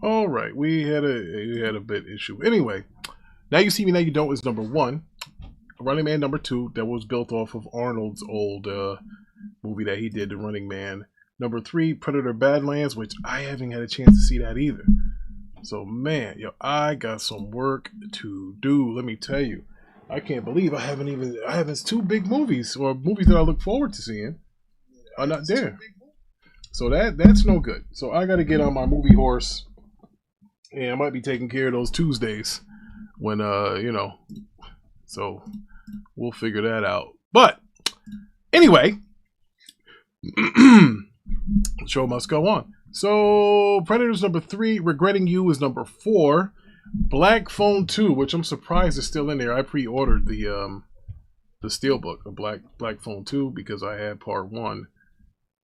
All right, we had a bit issue. Anyway, Now You See Me, Now You Don't is number 1. Running Man number 2, that was built off of Arnold's old movie that he did, The Running Man. Number 3, Predator Badlands, which I haven't had a chance to see that either. So man, yo, I got some work to do. Let me tell you, I can't believe I haven't 2 big movies or movies that I look forward to seeing are not there. So that's no good. So I got to get on my movie horse, and I might be taking care of those Tuesdays when So we'll figure that out. But anyway, the show must go on. So Predators number 3, Regretting You is number 4. Black Phone 2, which I'm surprised is still in there. I pre-ordered the steelbook of Black Phone 2 because I had part 1.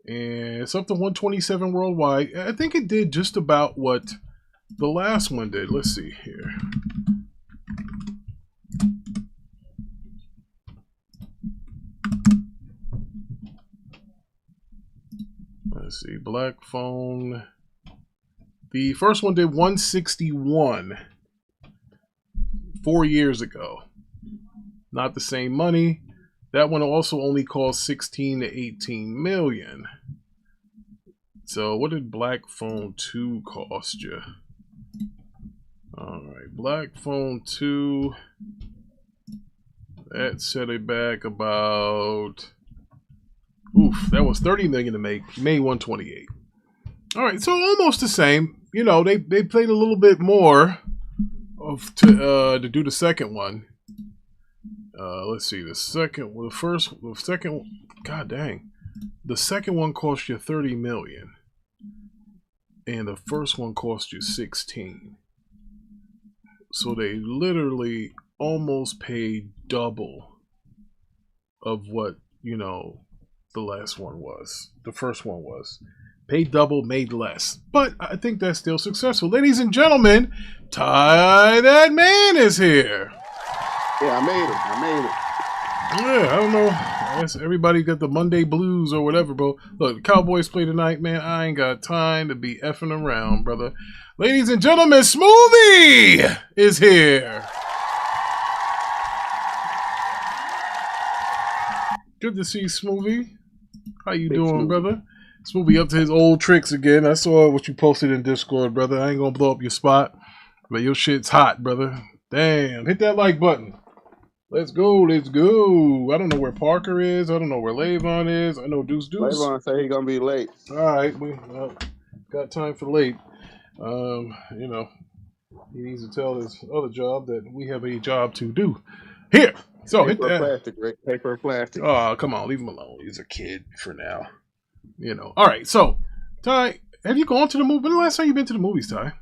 And it's up to 127 worldwide. I think it did just about what the last one did. Let's see here. Let's see, Black Phone. The first one did 161 4 years ago. Not the same money. That one also only cost 16 to 18 million. So what did Black Phone 2 cost you? All right, Black Phone 2. That set it back about. Oof, that was 30 million to make. Made 128. All right, so almost the same. You know, they played a little bit more to do the second one. Let's see, the second, god dang, the second one cost you 30 million, and the first one cost you 16. So they literally almost paid double of what the last one was. The first one was paid double, made less, but I think that's still successful. Ladies and gentlemen, Ty That Man is here. Yeah, I made it. Yeah, I don't know. I guess everybody got the Monday blues or whatever, bro. Look, the Cowboys play tonight, man. I ain't got time to be effing around, brother. Ladies and gentlemen, Smoothie is here. Good to see Smoothie. How you doing, brother? Smoothie up to his old tricks again. I saw what you posted in Discord, brother. I ain't gonna blow up your spot, but your shit's hot, brother. Damn, hit that like button. Let's go, let's go. I don't know where Parker is. I don't know where Lavon is. I know Deuce. Lavon said he's gonna be late. All right, we got time for late. He needs to tell his other job that we have a job to do. Here. So paper hit that. Plastic, Rick. Paper or plastic. Oh, come on, leave him alone. He's a kid for now. All right, so Ty, have you gone to the movie? When the last time you been to the movies, Ty?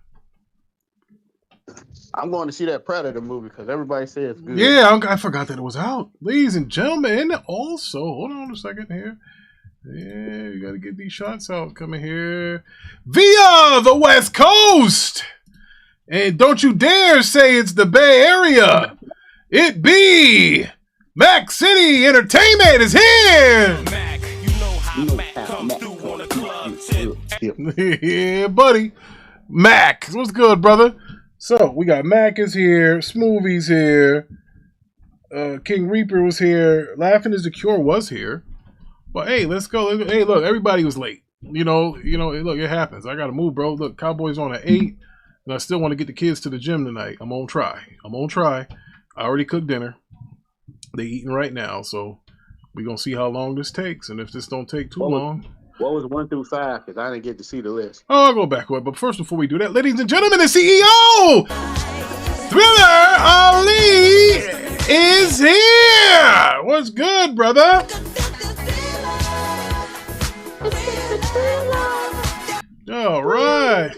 I'm going to see that Predator movie because everybody says it's good. Yeah, I forgot that it was out. Ladies and gentlemen, also, hold on a second here. Yeah, you got to get these shots out coming here. Via the West Coast! And don't you dare say it's the Bay Area. It be Mac City Entertainment is here! Mac, you know how Mac come through on a club tip. Yeah, buddy. Mac, what's good, brother? So, we got Mac is here, Smoothie's here, King Reaper was here, Laughing is the Cure was here. But hey, let's go. Hey, look, everybody was late. Look, it happens. I got to move, bro. Look, Cowboys on at 8, and I still want to get the kids to the gym tonight. I'm going to try. I already cooked dinner. They eating right now, so we're going to see how long this takes, and if this don't take too long. What was 1 through 5? Because I didn't get to see the list. Oh, I'll go backward. But first, before we do that, ladies and gentlemen, the CEO, Thriller Ali, is here. What's good, brother? All right.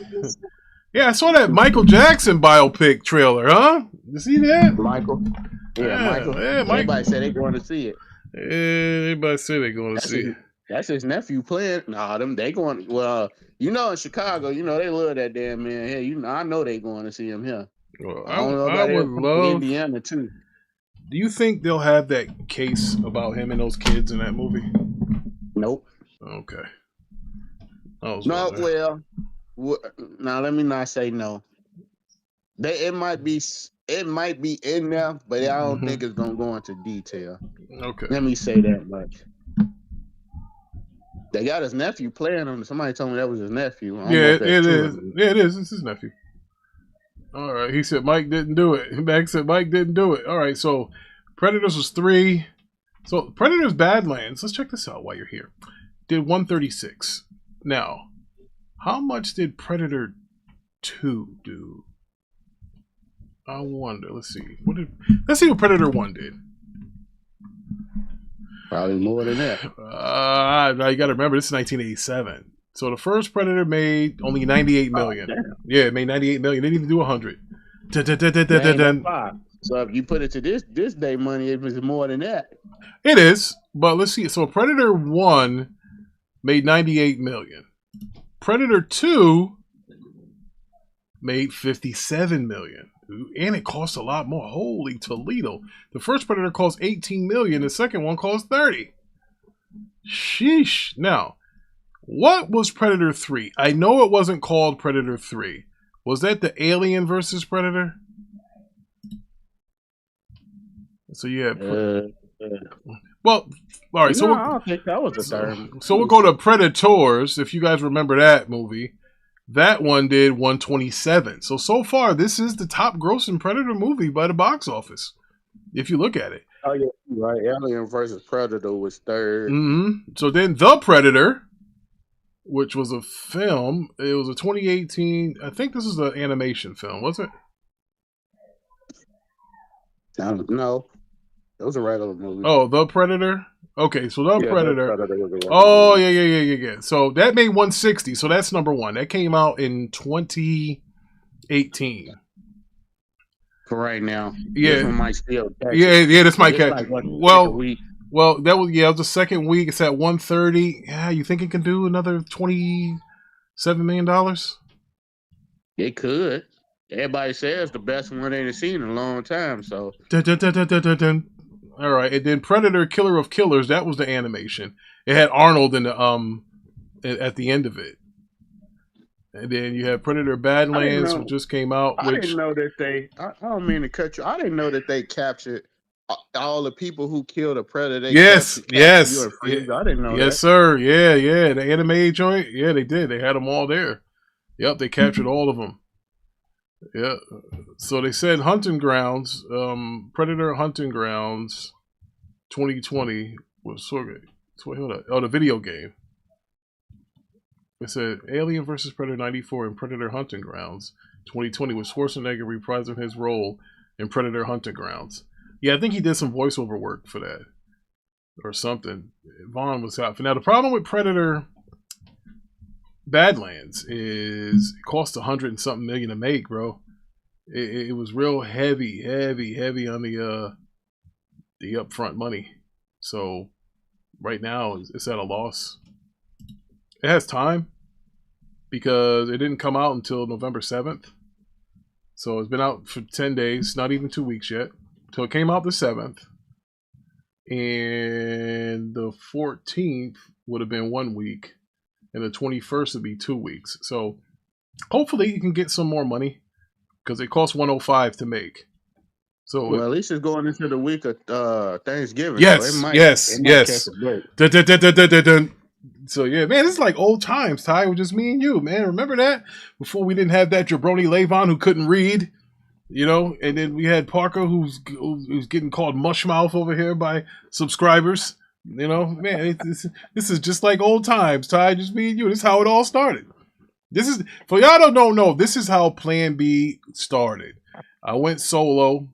Yeah, I saw that Michael Jackson biopic trailer, huh? You see that? Michael. Yeah, Michael. Yeah, everybody said they're going to see it. Yeah, everybody said they're going to see it. That's his nephew playing. Nah, they going. Well, in Chicago, they love that damn man. Hey, I know they going to see him here. Well, I would love Indiana too. Do you think they'll have that case about him and those kids in that movie? Nope. Okay. No, well, Now let me not say no. It might be in there, but I don't think it's gonna go into detail. Okay. Let me say that much. They got his nephew playing on it. Somebody told me that was his nephew. I don't know Yeah, if that's true. Yeah, it is. It's his nephew. All right. He said Mike didn't do it. Max said Mike didn't do it. All right. So Predators was 3. So Predators Badlands. Let's check this out while you're here. Did 136. Now, how much did Predator 2 do? I wonder. Let's see. Let's see what Predator 1 did. Probably more than that. Now you got to remember, this is 1987. So the first Predator made only 98 million. Yeah, it made 98 million. It didn't even do 100. So if you put it to this day money, it was more than that. It is, but let's see. So Predator 1 made 98 million. Predator 2 made 57 million. And it costs a lot more. Holy Toledo. The first Predator cost 18 million. The second one cost 30. Sheesh. Now, what was Predator 3? I know it wasn't called Predator 3. Was that the Alien versus Predator? So yeah. Well, all right. So I don't think that was the term. So we'll go to Predators. If you guys remember that movie, that one did 127. So far, this is the top grossing Predator movie by the box office. If you look at it. Oh yeah, right. Alien versus Predator was third. So then The Predator, which was a film, it was a 2018. I think this is an animation film, was it? No. It was a regular movie. Oh, The Predator? Okay, so The Predator. Oh, yeah. So that made 160. So that's number 1. That came out in 2018. For right now. Yeah. This one might still catch yeah, this might catch. Like well, that was it was the second week. It's at 130. Yeah, you think it can do another $27 million? It could. Everybody says the best one they've seen in a long time. So. All right, and then Predator: Killer of Killers. That was the animation. It had Arnold in the at the end of it. And then you have Predator Badlands, which just came out. I didn't know that they. I don't mean to cut you. I didn't know that they captured all the people who killed a predator. Yes. I didn't know. Yes, sir. Yeah. The anime joint. Yeah, they did. They had them all there. Yep, they captured all of them. Yeah. So they said Hunting Grounds, Predator Hunting Grounds 2020 was sort of, hold on. Oh, the video game. It said Alien vs. Predator 94 and Predator Hunting Grounds 2020 was Schwarzenegger reprising his role in Predator Hunting Grounds. Yeah, I think he did some voiceover work for that or something. Vaughn was out. Now, the problem with Predator Badlands is it cost $100 and something million to make, bro. It was real heavy on the upfront money. So right now it's at a loss. It has time because it didn't come out until November 7th. So it's been out for 10 days, not even 2 weeks yet. So it came out the 7th. And the 14th would have been 1 week. And the 21st would be 2 weeks. So hopefully you can get some more money because it costs $105 to make. So at least it's going into the week of Thanksgiving. Yes, so yes. So yeah, man, it's like old times, Ty, with just me and you, man. Remember that? Before we didn't have that jabroni Levon who couldn't read, and then we had Parker who's getting called mushmouth over here by subscribers. Man, this is just like old times, Ty. Just me and you. This is how it all started. This is for y'all don't know. This is how Plan B started. I went solo,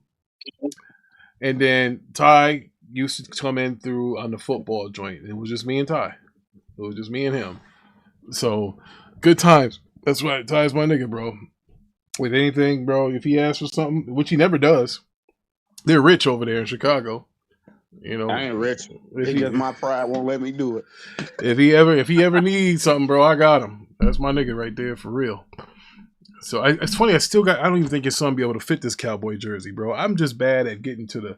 and then Ty used to come in through on the football joint. It was just me and Ty. It was just me and him. So good times. That's right. Ty's my nigga, bro. With anything, bro. If he asks for something, which he never does, they're rich over there in Chicago. I ain't rich. It's just my pride won't let me do it. If he ever needs something, bro, I got him. That's my nigga right there for real. So it's funny. I don't even think his son will be able to fit this cowboy jersey, bro. I'm just bad at getting to the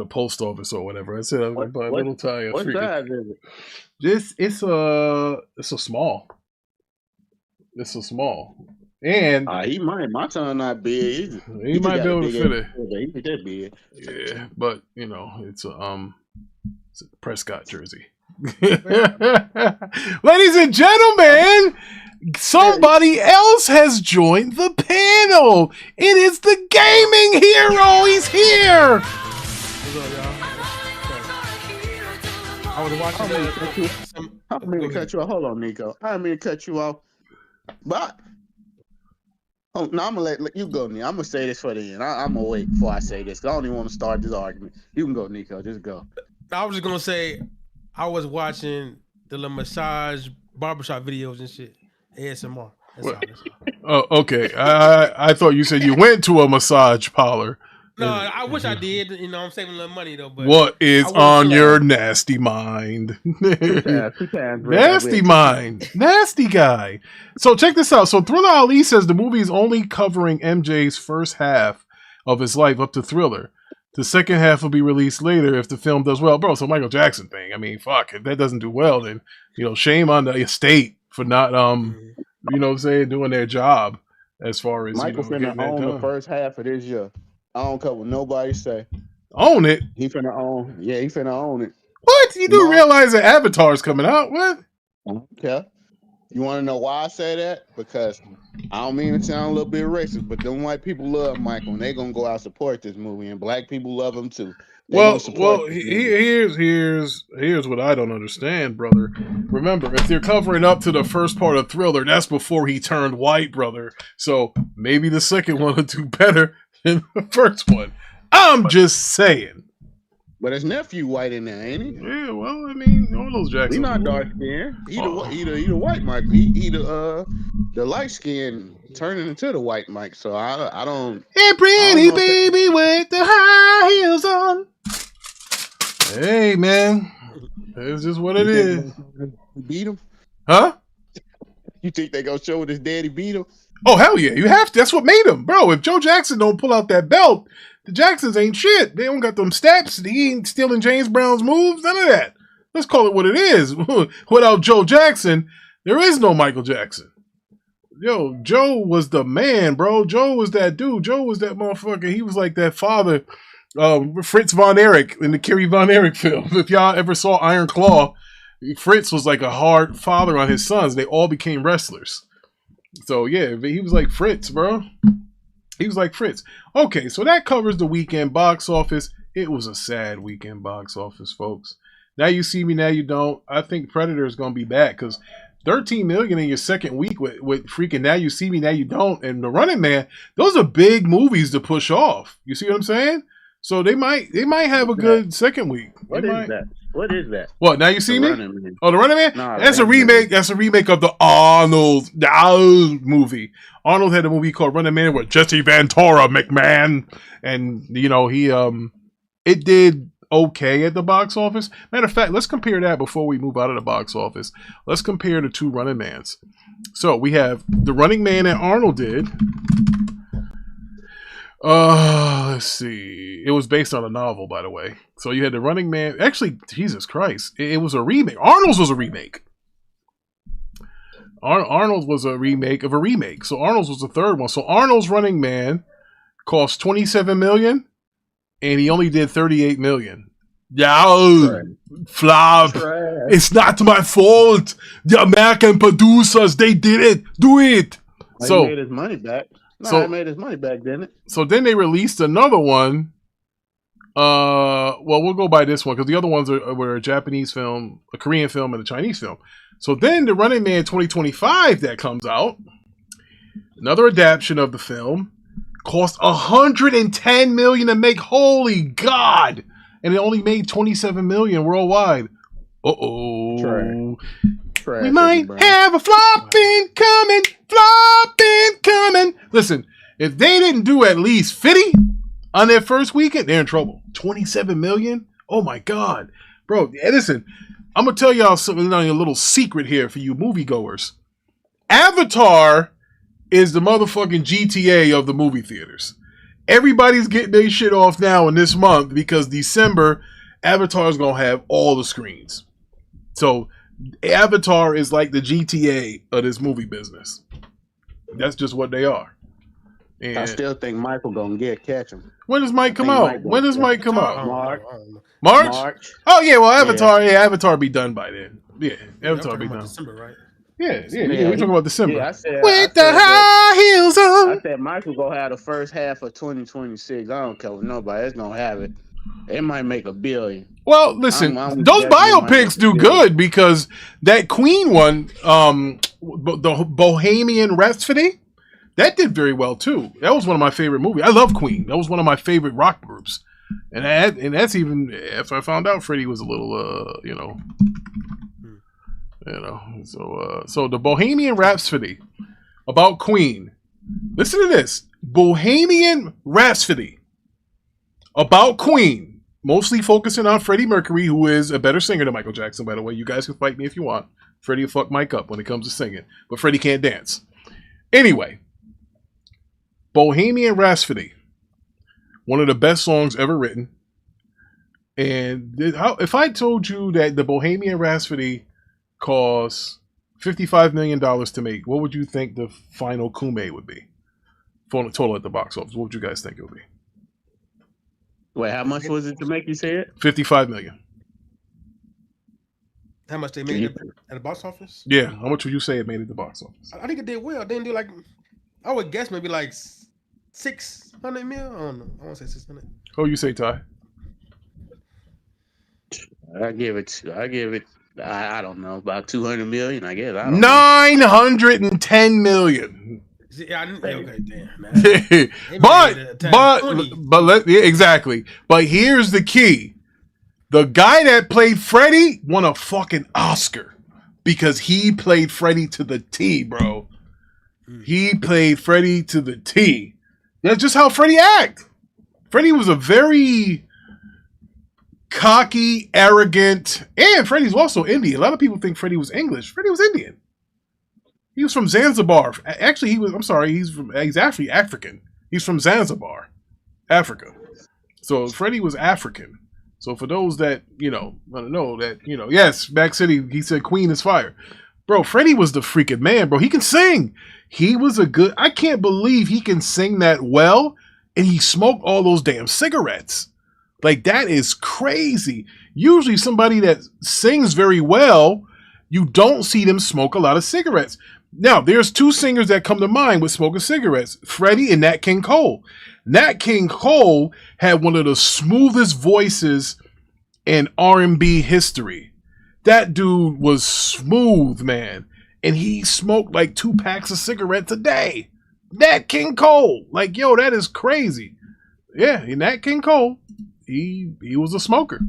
post office or whatever. I said I was gonna buy a little tie. What size is it? It's a small. It's so small. And he might. My son not big. He might be able to fit it. He ain't that big. Yeah, but you know, it's a Prescott jersey. Ladies and gentlemen, somebody else has joined the panel. It is the gaming hero. He's here. What's up, y'all? I was watching I don't mean to cut you off. Hold on, Nico. I don't mean to cut you off. But no, I'm gonna let you go, Nico. I'm gonna say this for the end. I'm gonna wait before I say this. I don't even want to start this argument. You can go, Nico. Just go. I was just gonna say I was watching the massage barbershop videos and shit. ASMR. That's all. Oh, okay. I thought you said you went to a massage parlor. No, I wish I did. You know, I'm saving a little money though. But what is on your nasty mind? Nasty mind. Nasty guy. So check this out. So Thriller Ali says the movie is only covering MJ's first half of his life up to Thriller. The second half will be released later if the film does well. Bro, so Michael Jackson thing. I mean, fuck. If that doesn't do well, then, you know, shame on the estate for not, you know what I'm saying, doing their job as far as, Michael finna own the first half of this year. I don't care what nobody say. Own it? He finna own. Yeah, he finna own it. What? You do realize that Avatar's coming out? What? Okay. You want to know why I say that? Because I don't mean to sound a little bit racist, but them white people love Michael, and they gonna go out and support this movie, and black people love him too. Well, here's what I don't understand, brother. Remember, if they're covering up to the first part of Thriller, that's before he turned white, brother. So maybe the second one will do better than the first one. I'm just saying. But his nephew white in there, ain't he? Yeah, well, I mean, all those Jackson. He's not dark skinned. He the white Mike. He the light skin turning into the white Mike. So I don't. Hey, pretty baby with the high heels on. Hey, man, that's just what it is. Beat him? Huh? You think they gonna show his daddy beat him? Oh hell yeah, you have to. That's what made him, bro. If Joe Jackson don't pull out that belt, the Jacksons ain't shit. They don't got them steps. He ain't stealing James Brown's moves. None of that. Let's call it what it is. Without Joe Jackson, there is no Michael Jackson. Yo, Joe was the man, bro. Joe was that dude. Joe was that motherfucker. He was like that father, Fritz Von Erich in the Kerry Von Erich film. If y'all ever saw Iron Claw, Fritz was like a hard father on his sons. They all became wrestlers. So yeah, he was like Fritz, bro. He was like Fritz. Okay, so that covers the weekend box office. It was a sad weekend box office, folks. Now you see me, now you don't. I think Predator is going to be back because 13 million in your second week with freaking Now You See Me, Now You Don't, and The Running Man. Those are big movies to push off. You see what I'm saying? So they might have a good second week. What is that? What is that? What, Now You See Me? Oh, The Running Man? Nah, that's a remake. That's a remake of the Arnold movie. Arnold had a movie called Running Man with Jesse Ventura McMahon, and you know it did okay at the box office. Matter of fact, let's compare that before we move out of the box office. Let's compare the two Running Mans. So we have the Running Man that Arnold did. Let's see. It was based on a novel, by the way. So you had the Running Man. Actually, Jesus Christ, it was a remake. Arnold's was a remake. Arnold was a remake of a remake. So Arnold's was the third one. So Arnold's Running Man cost $27 million, and he only did $38 million. Yeah, flop. It's not my fault. The American producers, they did it. Do it. So he made his money back. No, he made his money back, didn't it? So then they released another one. Well, we'll go by this one because the other ones were a Japanese film, a Korean film, and a Chinese film. So then the Running Man 2025 that comes out, another adaptation of the film, cost $110 million to make. Holy God! And it only made $27 million worldwide. Uh-oh. Trash, we might have a flopping coming. Listen, if they didn't do at least 50 on their first weekend, they're in trouble. 27 million? Oh my God. Bro, listen, I'm going to tell y'all something, a little secret here for you moviegoers. Avatar is the motherfucking GTA of the movie theaters. Everybody's getting their shit off now in this month because December, Avatar's going to have all the screens. So Avatar is like the GTA of this movie business. That's just what they are. And I still think Michael gonna catch him. when does Mike come out? When does Mike come out? March. March? Oh yeah, well Avatar, Avatar be done by then. Yeah, Avatar be done. December, right? Yeah. We're talking about December. Yeah, With the high heels on. I said Michael gonna have the first half of 2026. I don't care what nobody else gonna have it. They might make $1 billion. Well, listen, those biopics do good because that Queen one, the Bohemian Rhapsody, that did very well too. That was one of my favorite movies. I love Queen. That was one of my favorite rock groups, and that's even after I found out Freddy was a little, So the Bohemian Rhapsody about Queen. Listen to this: Bohemian Rhapsody about Queen, mostly focusing on Freddie Mercury, who is a better singer than Michael Jackson, by the way. You guys can fight me if you want. Freddie will fuck Mike up when it comes to singing, but Freddie can't dance. Anyway, Bohemian Rhapsody, one of the best songs ever written. And if I told you that the Bohemian Rhapsody costs $55 million to make, what would you think the final Kume would be? Total at the box office. What would you guys think it would be? Wait, how much was it to make you say it? $55 million. How much they made at the box office? Yeah, how much would you say it made at the box office? I think it did well. They didn't do like, I would guess maybe like 600 mil. I don't know. I want to say 600. What you say, Ty? I give it. I don't know, about 200 million. I guess. I don't 910 million. Yeah, okay, damn. But exactly. But here's the key: the guy that played Freddy won a fucking Oscar because he played Freddy to the T, bro. He played Freddy to the T. That's just how Freddy act. Freddy was a very cocky, arrogant, and Freddy's also Indian. A lot of people think Freddy was English. Freddy was Indian. He was from Zanzibar. Actually, he's actually African. He's from Zanzibar, Africa. So Freddy was African. So for those that, want to know that, yes, Back City, he said Queen is fire. Bro, Freddy was the freaking man, bro. He can sing. He was I can't believe he can sing that well, and he smoked all those damn cigarettes. Like, that is crazy. Usually somebody that sings very well, you don't see them smoke a lot of cigarettes. Now, there's two singers that come to mind with smoking cigarettes, Freddie and Nat King Cole. Nat King Cole had one of the smoothest voices in R&B history. That dude was smooth, man. And he smoked like 2 packs of cigarettes a day. Nat King Cole. Like, yo, that is crazy. Yeah, Nat King Cole, he was a smoker.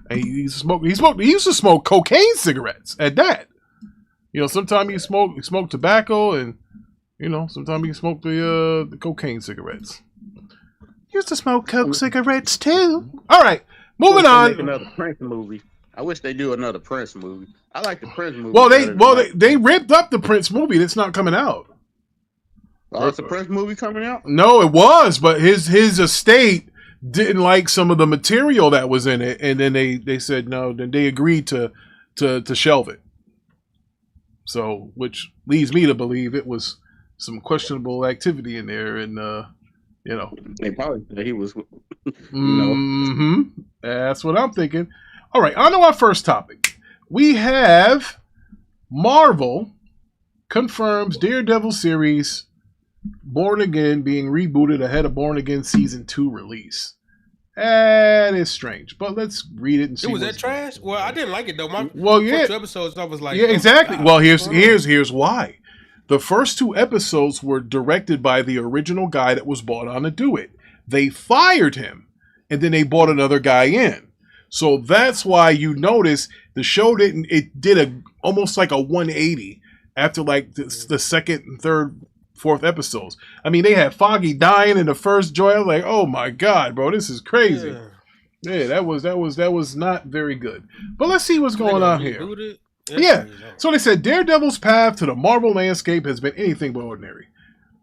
And he used to smoke cocaine cigarettes at that. Sometimes he smoked tobacco, and sometimes he smoked the cocaine cigarettes. He used to smoke coke cigarettes too. All right, moving on. Make another Prince movie. I wish they do another Prince movie. I like the Prince movie. Well, they ripped up the Prince movie. That's not coming out. Oh, it's a Prince movie coming out? No, it was, but his estate didn't like some of the material that was in it, and then they said no. Then they agreed to shelve it. So, which leads me to believe it was some questionable activity in there, and they probably said he was. That's what I'm thinking. All right, on to our first topic. We have Marvel confirms DareDevil Series Born Again being rebooted ahead of Born Again Season 2 release. That is strange, but let's read it and see. Was that trash? Well, I didn't like it though. First 2 episodes, I was like, yeah, exactly. Well, here's why. The first 2 episodes were directed by the original guy that was brought on to do it. They fired him, and then they brought another guy in. So that's why you notice the show did almost like a 180 after like the second and third, fourth episodes. I mean, they had Foggy dying in the first joy. I was like, oh my god, bro, this is crazy. Yeah, that was not very good. But let's see what's going on here. Yeah. So they said Daredevil's path to the Marvel landscape has been anything but ordinary.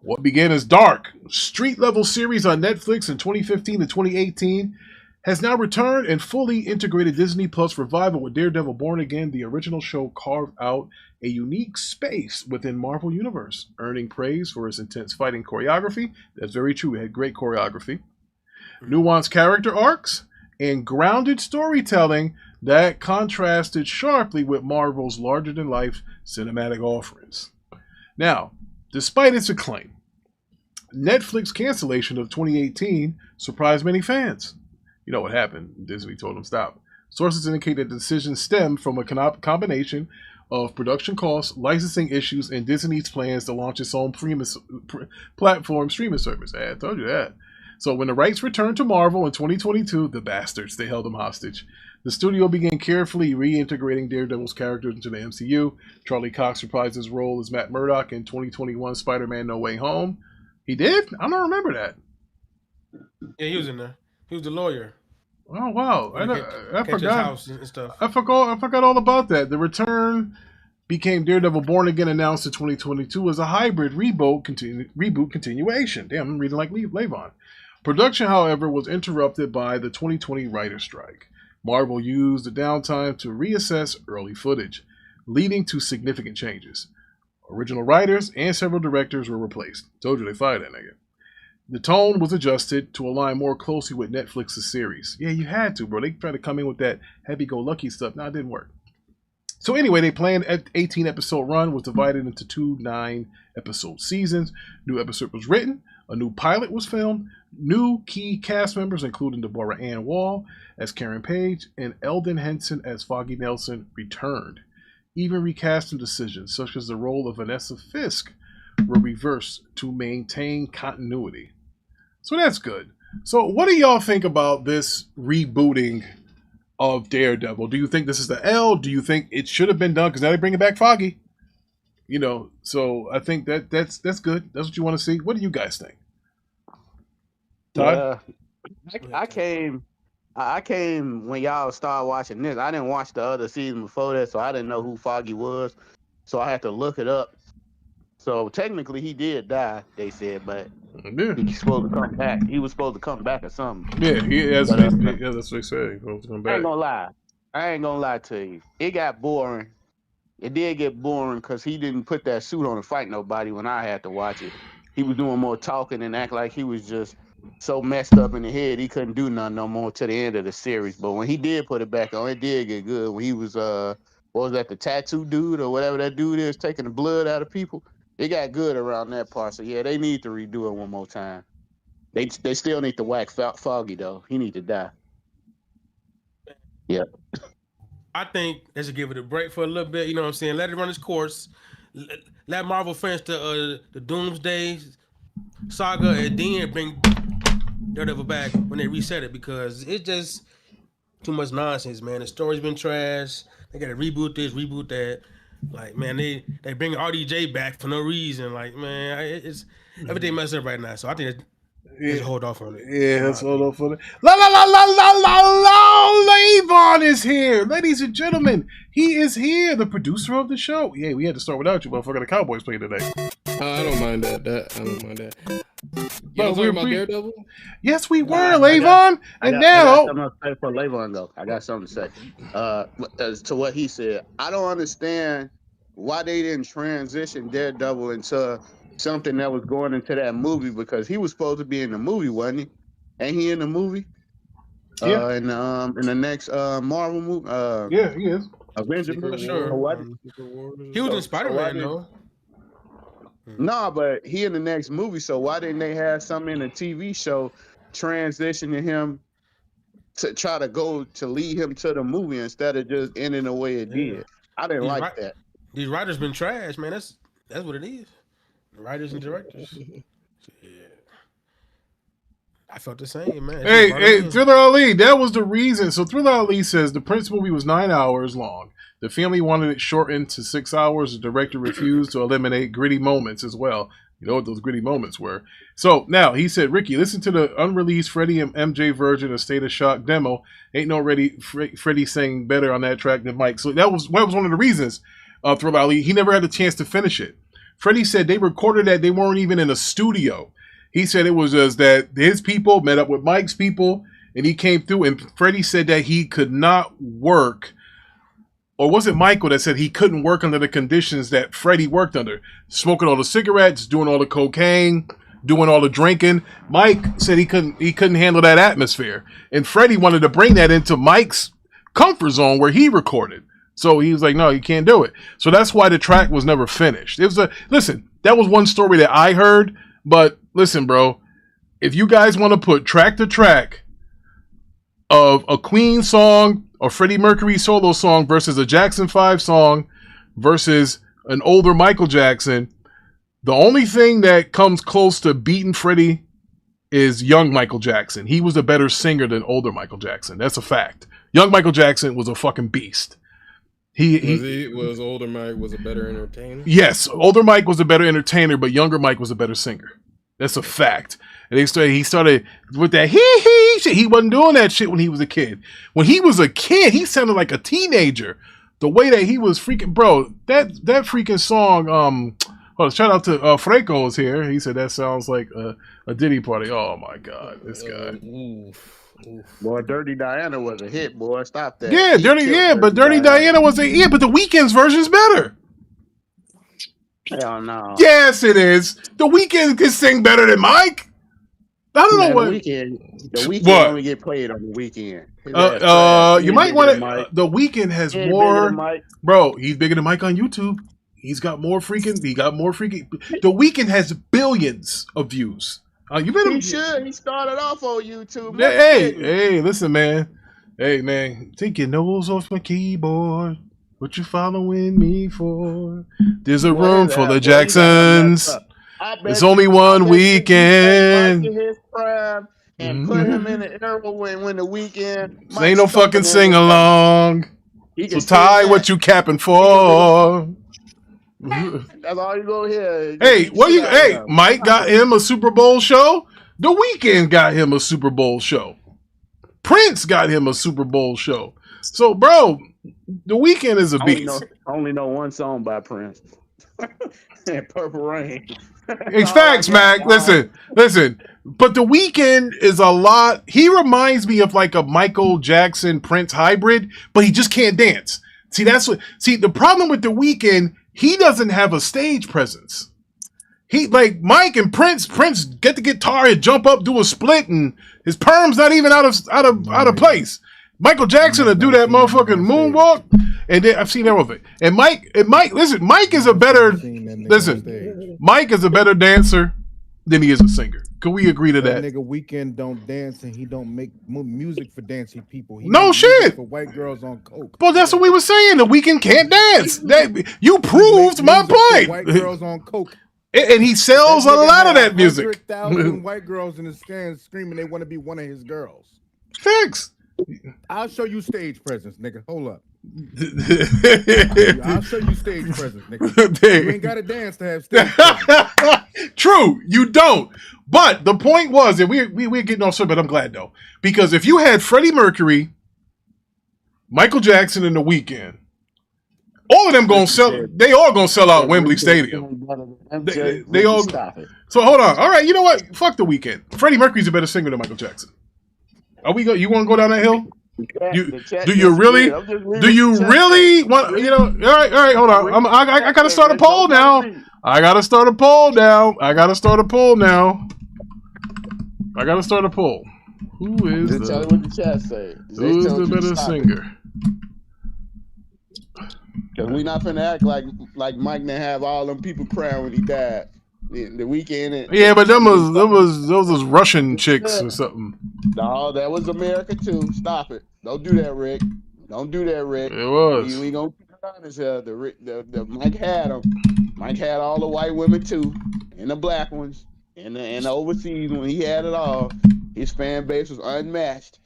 What began as dark, street-level series on Netflix in 2015 to 2018 has now returned and fully integrated Disney Plus revival with Daredevil Born Again. The original show carved out a unique space within Marvel Universe, earning praise for its intense fighting choreography. That's very true. It had great choreography, nuanced character arcs, and grounded storytelling that contrasted sharply with Marvel's larger-than-life cinematic offerings. Now, despite its acclaim, Netflix cancellation of 2018 surprised many fans. You know what happened. Disney told them stop. Sources indicate that the decision stemmed from a combination of production costs, licensing issues, and Disney's plans to launch its own platform streaming service. I told you that. So when the rights returned to Marvel in 2022, the bastards, they held them hostage. The studio began carefully reintegrating Daredevil's character into the MCU. Charlie Cox reprised his role as Matt Murdock in 2021 Spider-Man No Way Home. He did? I don't remember that. Yeah, he was in there. He was the lawyer. Oh wow! I forgot. His house and stuff. I forgot all about that. The return became Daredevil Born Again, announced in 2022 as a hybrid reboot continuation. Damn, I'm reading like Levon. Production, however, was interrupted by the 2020 writer's strike. Marvel used the downtime to reassess early footage, leading to significant changes. Original writers and several directors were replaced. Told you they fired that nigga. The tone was adjusted to align more closely with Netflix's series. Yeah, you had to, bro. They tried to come in with that happy-go-lucky stuff. No, it didn't work. So anyway, they planned an 18-episode run was divided into 2 9-episode seasons. New episode was written. A new pilot was filmed. New key cast members, including Deborah Ann Wall as Karen Page and Eldon Henson as Foggy Nelson, returned. Even recasting decisions, such as the role of Vanessa Fisk, were reversed to maintain continuity. So that's good. So what do y'all think about this rebooting of Daredevil? Do you think this is the L? Do you think it should have been done? Because now they're bringing back Foggy. You know, so I think that's good. That's what you want to see. What do you guys think? Todd? I came when y'all started watching this. I didn't watch the other season before that, so I didn't know who Foggy was. So I had to look it up. So technically he did die, they said, but he's supposed to come back. He was supposed to come back or something. Yeah, that's what they said. He's supposed to come back. I ain't gonna lie to you. It got boring. It did get boring because he didn't put that suit on to fight nobody when I had to watch it. He was doing more talking and act like he was just so messed up in the head he couldn't do nothing no more to the end of the series. But when he did put it back on, it did get good. When he was what was that, the tattoo dude or whatever that dude is, taking the blood out of people? It got good around that part. So yeah, they need to redo it one more time. They still need to whack Foggy though. He need to die. Yeah. I think they should give it a break for a little bit. You know what I'm saying? Let it run its course. Let Marvel finish the Doomsday saga and then bring Daredevil back when they reset it, because it's just too much nonsense, man. The story's been trash. They gotta reboot this, reboot that. Like, man, they bring RDJ back for no reason. Like, man, it's everything messed up right now. So I think let's hold off on it. Yeah, let's hold off on it. Levon is here, ladies and gentlemen. He is here, the producer of the show. Yeah, we had to start without you, motherfucker. The Cowboys played today. I don't mind that. I don't mind that. But we were about Daredevil? Yes, we were, Levon. And now, I got something to say for Levon, though. I got something to say. As to what he said, I don't understand why they didn't transition Daredevil into something that was going into that movie, because he was supposed to be in the movie, wasn't he? Ain't he in the movie? Yeah. In the next Marvel movie. Yeah, he is. Avengers movie. Sure. He was in Spider-Man, though. No, but he in the next movie, so why didn't they have something in the TV show transitioning him to try to lead him to the movie instead of just ending the way it did? I didn't like that. These writers been trash, man. That's what it is. The writers and directors. Yeah. I felt the same, man. Hey, Thriller Ali, that was the reason. So Thriller Ali says the Prince movie was 9 hours long. The family wanted it shortened to 6 hours. The director refused to eliminate gritty moments as well. You know what those gritty moments were. So now he said, Ricky, listen to the unreleased Freddy and MJ version of State of Shock demo. Ain't no Freddy sang better on that track than Mike. So that was one of the reasons of Thriller Ali. He never had a chance to finish it. Freddie said they recorded that they weren't even in a studio. He said it was just that his people met up with Mike's people and he came through, and Freddy said that he could not work, or was it Michael that said he couldn't work under the conditions that Freddy worked under? Smoking all the cigarettes, doing all the cocaine, doing all the drinking. Mike said he couldn't handle that atmosphere. And Freddy wanted to bring that into Mike's comfort zone where he recorded. So he was like, no, you can't do it. So that's why the track was never finished. It was listen, that was one story that I heard, but listen, bro, if you guys want to put track to track of a Queen song or Freddie Mercury solo song versus a Jackson 5 song versus an older Michael Jackson, the only thing that comes close to beating Freddie is young Michael Jackson. He was a better singer than older Michael Jackson. That's a fact. Young Michael Jackson was a fucking beast. Was older Mike was a better entertainer? Yes, older Mike was a better entertainer, but younger Mike was a better singer. That's a fact. And he started with that hee shit. He wasn't doing that shit when he was a kid. When he was a kid, he sounded like a teenager. The way that he was freaking, bro, that freaking song, shout out to Freco's here. He said that sounds like a Diddy party. Oh my God, this guy. Boy, Dirty Diana was a hit, boy. Stop that. Yeah, Dirty Diana was but the Weeknd's version's better. Hell no. Yes, it is. The Weeknd can sing better than Mike. I don't know what. The Weeknd only get played on the weekend. You might want to. The Weeknd has more. Bro, he's bigger than Mike on YouTube. He got more freaking. The Weeknd has billions of views. You better. He should. He started off on YouTube. Hey, listen, man. Hey, man, take your nose off my keyboard. What you following me for? There's a room full of Jacksons. There's only one Weeknd. And put him in the era when the Weeknd. This ain't no fucking sing along. So tie what you capping for. That's all you go hear. Hey, Mike got him a Super Bowl show. The Weeknd got him a Super Bowl show. Prince got him a Super Bowl show. So, bro, the Weeknd is a beast. Only know one song by Prince. Purple Rain. It's facts, Mac. Listen. But the Weeknd is a lot. He reminds me of like a Michael Jackson Prince hybrid, but he just can't dance. See, the problem with the Weeknd, he doesn't have a stage presence. He like Mike and Prince get the guitar and jump up, do a split, and his perm's not even out of place. Michael Jackson will do that motherfucking moonwalk, and then I've seen that with it. And Mike, listen, Mike is a better dancer than he is a singer. Can we agree to that? Nigga Weeknd don't dance and he don't make music for dancing people. No shit. For white girls on coke. Well, that's what we were saying. The Weeknd can't dance. You proved my point. White girls on coke. And he sells a lot of that music. 100,000 white girls in the stands screaming they want to be one of his girls. Thanks. I'll show you stage presence, nigga. Hold up. I'll show you stage presence, nigga. You ain't got to dance to have stage presence. True, you don't. But the point was that we're getting off subject, but I'm glad though. Because if you had Freddie Mercury, Michael Jackson, and The Weeknd, all of them they all gonna sell out Wembley Stadium. They all. So hold on. All right, you know what? Fuck The Weeknd. Freddie Mercury's a better singer than Michael Jackson. You want to go down that hill? Do you really want? All right. Hold on. I gotta start a poll now. I gotta start a poll. Who is tell what the chat say? Who's the better singer? Because we not finna act like Mike didn't have all them people crying when he died. The Weeknd. Yeah, but those was Russian chicks or something. No, that was America too. Stop it. Don't do that, Rick. It was. We gonna keep it honest here. The Mike had them. Mike had all the white women too, and the black ones, and the overseas when he had it all. His fan base was unmatched.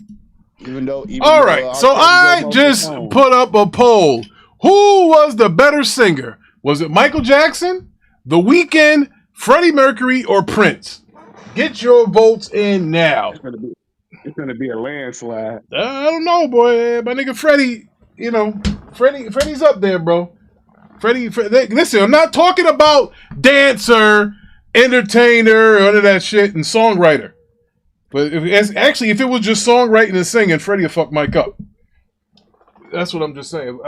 All right, so I just put up a poll. Who was the better singer? Was it Michael Jackson, The Weeknd, Freddie Mercury, or Prince? Get your votes in now. It's gonna be a landslide. I don't know, boy. My nigga Freddy, Freddy's up there, bro. Freddy, listen, I'm not talking about dancer, entertainer, or none of that shit, and songwriter. But if it was just songwriting and singing, Freddy would fuck Mike up. That's what I'm just saying.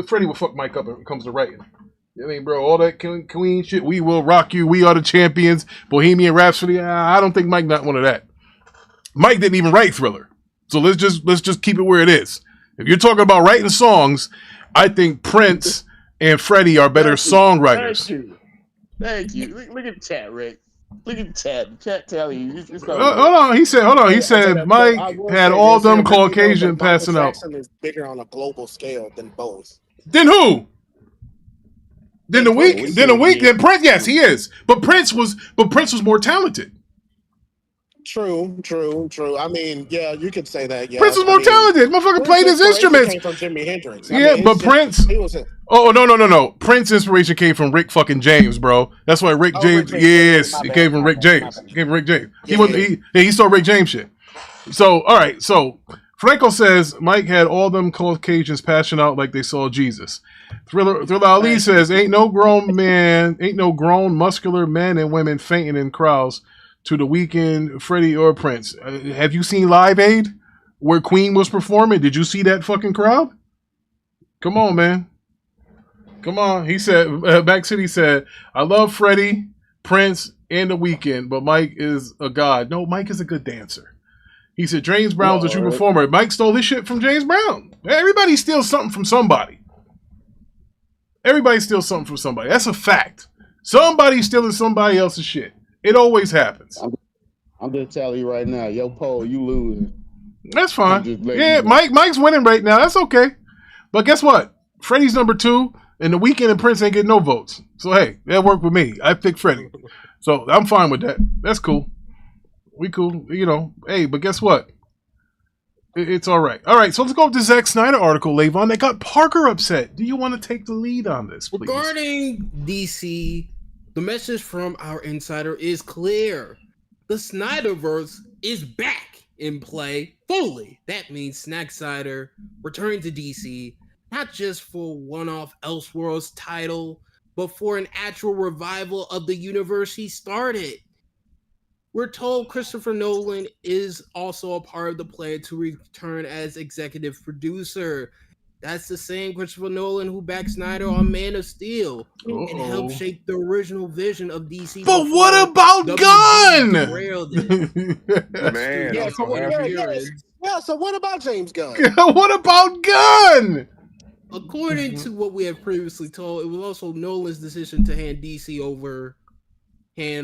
Freddy would fuck Mike up when it comes to writing. I mean, bro, all that Queen shit, we will rock you, we are the champions, Bohemian Rhapsody, I don't think Mike not one of that. Mike didn't even write Thriller. So let's just keep it where it is. If you're talking about writing songs, I think Prince and Freddie are better songwriters. Thank you. Look at the chat, Rick. Look at the chat. The chat telling you. Hold on. He said Mike had all them Caucasian passing out. Jackson is bigger on a global scale than both. Then who? Then the Weeknd. Prince, yes, he is. But Prince was more talented. True. I mean, yeah, you could say that. Yeah, Prince was more talented. Motherfucker played his instruments. Came from Jimi Hendrix. But Prince. Oh no. Prince inspiration came from Rick fucking James, bro. That's why Rick James. Yes, he came from Rick James. He saw Rick James shit. So all right. So Franco says Mike had all them Caucasians passing out like they saw Jesus. Thriller Ali says ain't no grown muscular men and women fainting in crowds to the Weeknd, Freddie or Prince. Have you seen Live Aid where Queen was performing? Did you see that fucking crowd? Come on, man. Come on. He said, Back City said, I love Freddie, Prince, and the Weeknd, but Mike is a god. No, Mike is a good dancer. He said, James Brown's a true performer. Mike stole this shit from James Brown. Everybody steals something from somebody. Everybody steals something from somebody. That's a fact. Somebody's stealing somebody else's shit. It always happens. I'm just telling you right now, yo, Paul, you losing. That's fine. Yeah, Mike's winning right now. That's okay. But guess what? Freddie's number 2, and the Weeknd and Prince ain't getting no votes. So hey, that worked with me. I picked Freddie. So I'm fine with that. That's cool. We cool. You know, hey, but guess what? It's all right. All right, so let's go with the Zack Snyder article, Levon, that got Parker upset. Do you want to take the lead on this, please? Regarding DC, the message from our insider is clear. The Snyderverse is back in play fully. That means Zack Snyder returning to DC, not just for one-off Elseworlds title, but for an actual revival of the universe he started. We're told Christopher Nolan is also a part of the plan to return as executive producer. That's the same Christopher Nolan who backed Snyder on Man of Steel and helped shape the original vision of DC. But what about Gunn? Man, so what about James Gunn? What about Gunn? According to what we have previously told, it was also Nolan's decision to hand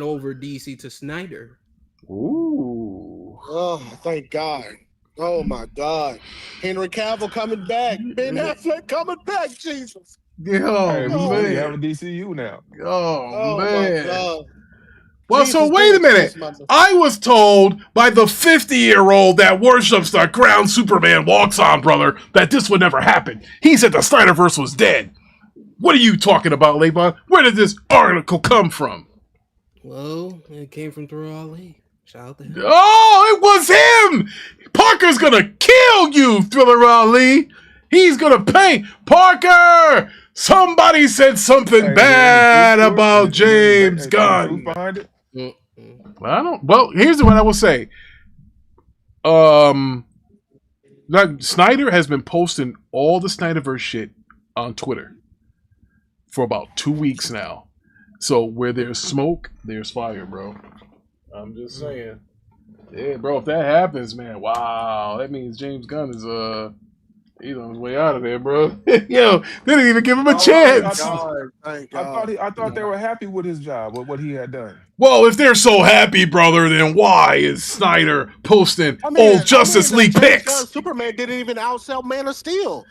over DC to Snyder. Ooh. Oh, thank God. Oh my God. Henry Cavill coming back. Ben Affleck coming back, Jesus. Hey, man. We have a DCU now. Oh My man. God. Well, Jesus, so wait a minute. I was told by the 50-year-old that worships the ground Superman walks on, brother, that this would never happen. He said the Snyderverse was dead. What are you talking about, Levon? Where did this article come from? Well, it came from Thriller Ali. Shout out to him. Oh, it was him! Parker's gonna kill you, Thriller Ali. He's gonna pay. Parker! Somebody said something bad about James Gunn. Behind it? Well, here's what I will say. Snyder has been posting all the Snyderverse shit on Twitter for about 2 weeks now. So where there's smoke, there's fire, bro. I'm just saying. Yeah, bro, if that happens, man, wow. That means James Gunn is he's on his way out of there, bro. Yo, they didn't even give him a chance. I thought they were happy with his job, with what he had done. Well, if they're so happy, brother, then why is Snyder posting old Justice League pics? Superman didn't even outsell Man of Steel.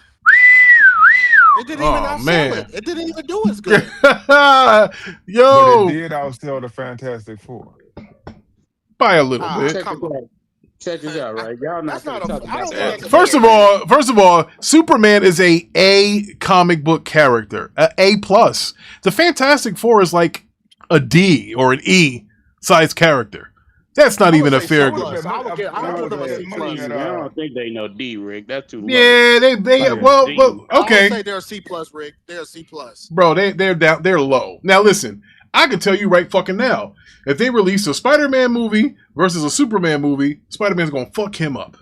It didn't even outsell it. It didn't even do as good. Yo. But it did outsell the Fantastic Four. By a little bit. Check this out, right? Y'all not gonna talk about that. First of all, Superman is a comic book character, A+. The Fantastic Four is like a D or an E size character. That's not even a fair. I don't think they know D, Rick. That's too low. Yeah, they well, okay. I would say they're a C+, Rick. They're a C+. Bro, they're down. They're low. Now listen, I can tell you right fucking now, if they release a Spider-Man movie versus a Superman movie, Spider-Man's gonna fuck him up.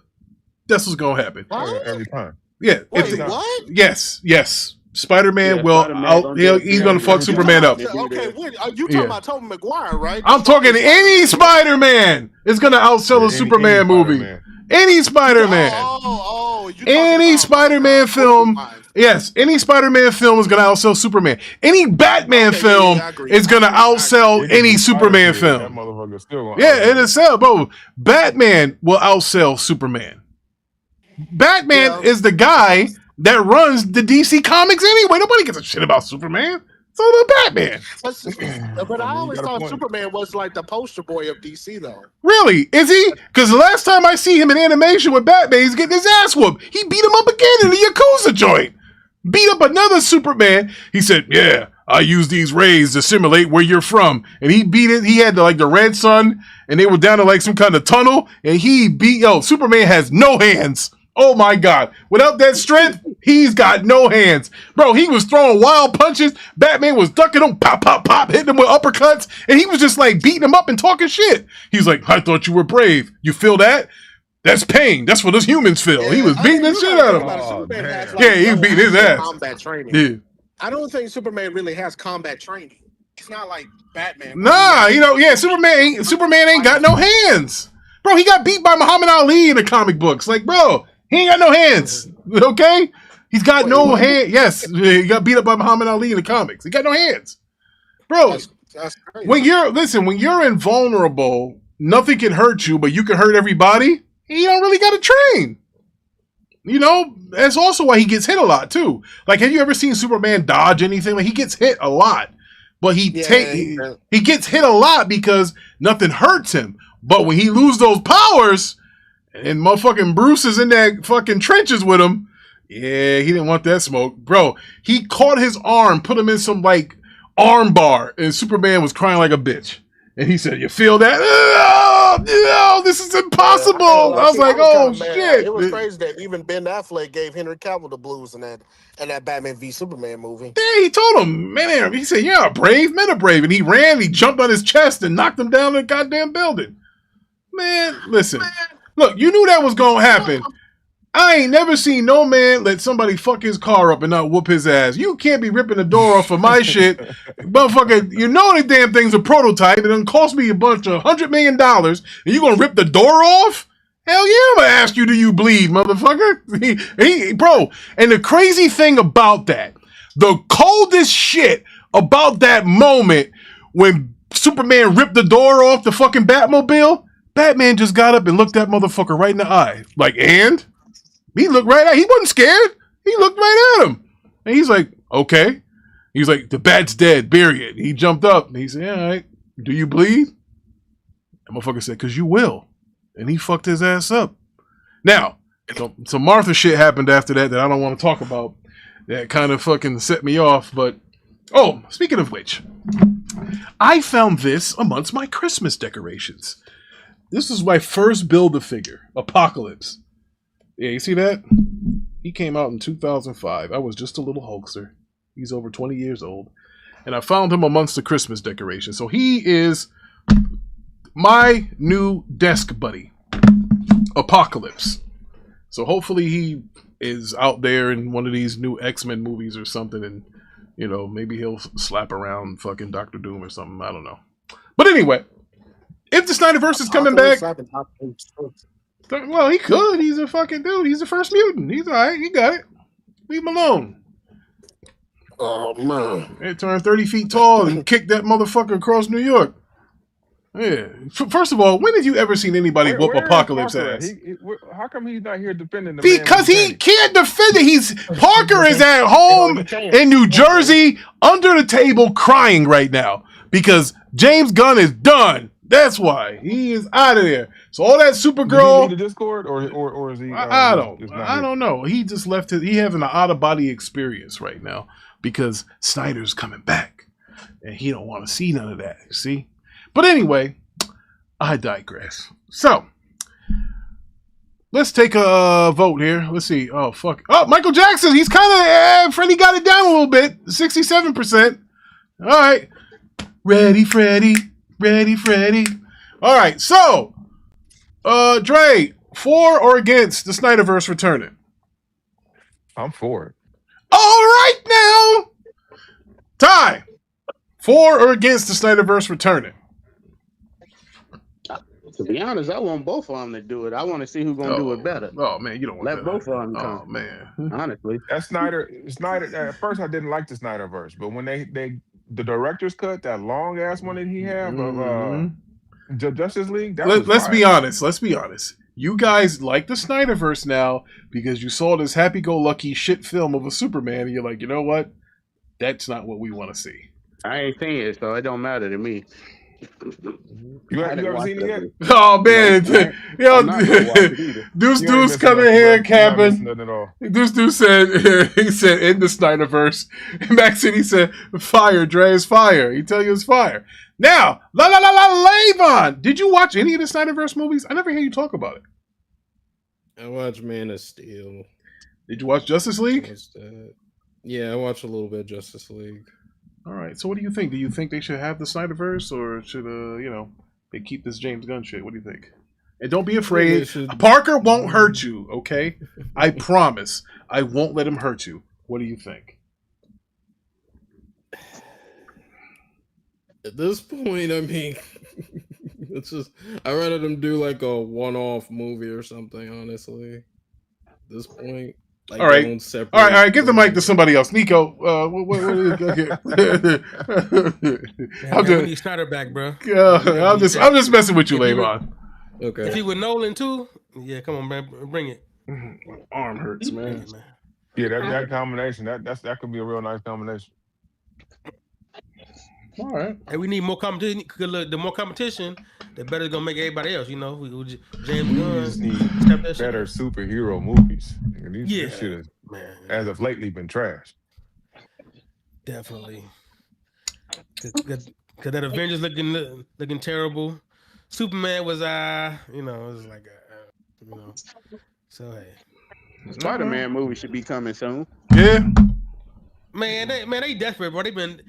That's what's gonna happen. Every time. Yeah. Wait, what? Yes. Spider-Man will he's gonna fuck Superman up. Okay, are you talking about Tobey Maguire, right? I'm talking any Spider-Man is gonna outsell a Superman movie. Any Spider-Man. Any Spider-Man film. Yes, any Spider-Man film is gonna outsell Superman. Any Batman film is gonna outsell any Superman film. Yeah, it'll sell, bro. Batman will outsell Superman. Batman is the guy that runs the DC Comics anyway. Nobody gives a shit about Superman. It's all about Batman. But I always thought Superman was like the poster boy of DC, though. Really? Is he? Because the last time I see him in animation with Batman, he's getting his ass whooped. He beat him up again in the Yakuza joint. Beat up another Superman. He said, yeah, I use these rays to simulate where you're from. And he beat it. He had the red sun, and they were down to like some kind of tunnel, and he beat, Superman has no hands. Oh my God. Without that strength, he's got no hands. Bro, he was throwing wild punches. Batman was ducking him, pop, pop, pop, hitting him with uppercuts. And he was just like beating him up and talking shit. He's like, I thought you were brave. You feel that? That's pain. That's what us humans feel. Yeah, he was beating the shit out of him. He was beating his ass. Combat training. Yeah. I don't think Superman really has combat training. It's not like Batman. Nah, Superman ain't got no hands. Bro, he got beat by Muhammad Ali in the comic books. Like, bro, he ain't got no hands. Okay? He's got no hands. Yes, he got beat up by Muhammad Ali in the comics. He got no hands. Bro, that's crazy. When you're invulnerable, nothing can hurt you, but you can hurt everybody. You don't really got to train. That's also why he gets hit a lot, too. Like, have you ever seen Superman dodge anything? Like, he gets hit a lot. But he gets hit a lot because nothing hurts him. But when he loses those powers, and motherfucking Bruce is in that fucking trenches with him, yeah, he didn't want that smoke. Bro, he caught his arm, put him in some, arm bar, and Superman was crying like a bitch. And he said, you feel that? No, this is impossible. I was like, oh, shit. It was crazy that even Ben Affleck gave Henry Cavill the blues in that Batman v Superman movie. Yeah, he told him, man, he said, yeah, brave men are brave. And he ran, he jumped on his chest and knocked him down in the goddamn building. Man, listen. Look, you knew that was going to happen. I ain't never seen no man let somebody fuck his car up and not whoop his ass. You can't be ripping the door off of my shit. Motherfucker, you know the damn thing's a prototype. It done cost me a bunch of $100 million. And you gonna rip the door off? Hell yeah, I'm gonna ask you, do you bleed, motherfucker? Bro, and the crazy thing about that, the coldest shit about that moment when Superman ripped the door off the fucking Batmobile, Batman just got up and looked that motherfucker right in the eye. Like, and? He looked right at him. He wasn't scared. He looked right at him. And he's like, okay. He's like, the bat's dead. Bury it. He jumped up. And he said, all right, do you bleed? The motherfucker said, because you will. And he fucked his ass up. Now, some Martha shit happened after that I don't want to talk about. That kind of fucking set me off. But, oh, speaking of which, I found this amongst my Christmas decorations. This is my first Build-A-Figure, Apocalypse. Yeah, you see that? He came out in 2005. I was just a little hoaxer. He's over 20 years old. And I found him amongst the Christmas decorations. So he is my new desk buddy, Apocalypse. So hopefully he is out there in one of these new X-Men movies or something. And, maybe he'll slap around fucking Dr. Doom or something. I don't know. But anyway, if the Snyderverse is coming back... Well, he could. He's a fucking dude. He's the first mutant. He's all right. He got it. Leave him alone. Oh, man. He turned 30 feet tall and kicked that motherfucker across New York. Yeah. First of all, when have you ever seen anybody whoop Apocalypse ass? How come he's not here defending the Because he can't defend it. Parker is at home in New Jersey under the table crying right now because James Gunn is done. That's why he is out of there. So all that Supergirl. Did he leave the Discord or is he? I don't know. He just left he having an out of body experience right now because Snyder's coming back, and he don't want to see none of that. See, but anyway, I digress. So let's take a vote here. Let's see. Oh fuck. Oh, Michael Jackson. He's kind of Freddie got it down a little bit. 67%. All right. Ready, Freddy. Ready, Freddy. All right, so, Dre, for or against the Snyderverse returning? I'm for it. All right, now. Ty, for or against the Snyderverse returning? To be honest, I want both of them to do it. I want to see who's gonna do it better. Oh man, you don't want Let that. both of them Oh come. man. Honestly, That Snyder. At first, I didn't like the Snyderverse, but when the director's cut, that long ass one that he had of Justice League, that was Let's fire. be honest. Let's be honest. You guys like the Snyderverse now because you saw this happy-go-lucky shit film of a Superman, and you're like, you know what? That's not what we want to see. I ain't seen it, so it don't matter to me. You ever seen it yet? Oh man, I'm not gonna watch it either. Deuce come in here, cabin. Nothing at all. Deuce said he said in the Snyderverse. Max City said fire. Dre is fire. He tell you it's fire. Now, Levon, did you watch any of the Snyderverse movies? I never hear you talk about it. I watched Man of Steel. Did you watch Justice League? Yeah, I watched a little bit of Justice League. All right. So what do you think? Do you think they should have the Snyderverse, or should they keep this James Gunn shit? What do you think? And don't be afraid. Parker won't hurt you, okay? I promise. I won't let him hurt you. What do you think? At this point, I mean, it's just I'd rather them do like a one-off movie or something. Honestly, at this point, like all right, all right. Give the mic to somebody else. Nico, okay. We need Snyder back, bro. I'm just messing with you, Levon. Okay. If he with Nolan too, yeah, come on, man, bring it. My arm hurts, man. Yeah, that combination, that could be a real nice combination. All right. Hey, we need more competition. The more competition, the better it's gonna make everybody else. You know, James Gunn just need better superhero movies. This shit has, man, as of lately, been trash. Definitely. Cause that Avengers looking terrible. Superman was it was like so hey. Spider-Man movie should be coming soon. Yeah. Man, they desperate, bro. They been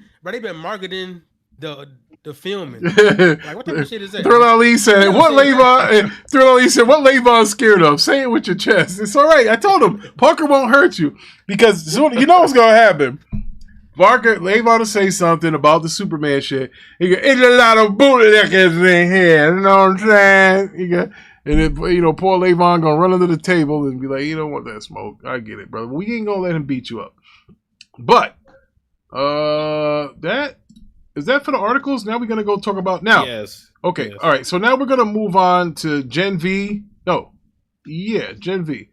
marketing the filming. Like, what type of shit is that? Thrill Ali said, "What Levon?" Thrill Ali said, "What Levon's scared of? Say it with your chest." It's all right. I told him Parker won't hurt you because soon, you know what's gonna happen. Levon will say something about the Superman shit. He go, "It's a lot of bootleggers in here." You know what I'm saying? And then, poor Levon gonna run under the table and be like, "You don't want that smoke. I get it, brother. We ain't gonna let him beat you up." But that is that for the articles. Now we're gonna go talk about now. Yes. Okay. Yes. All right. So now we're gonna move on to Gen V. No. Yeah, Gen V.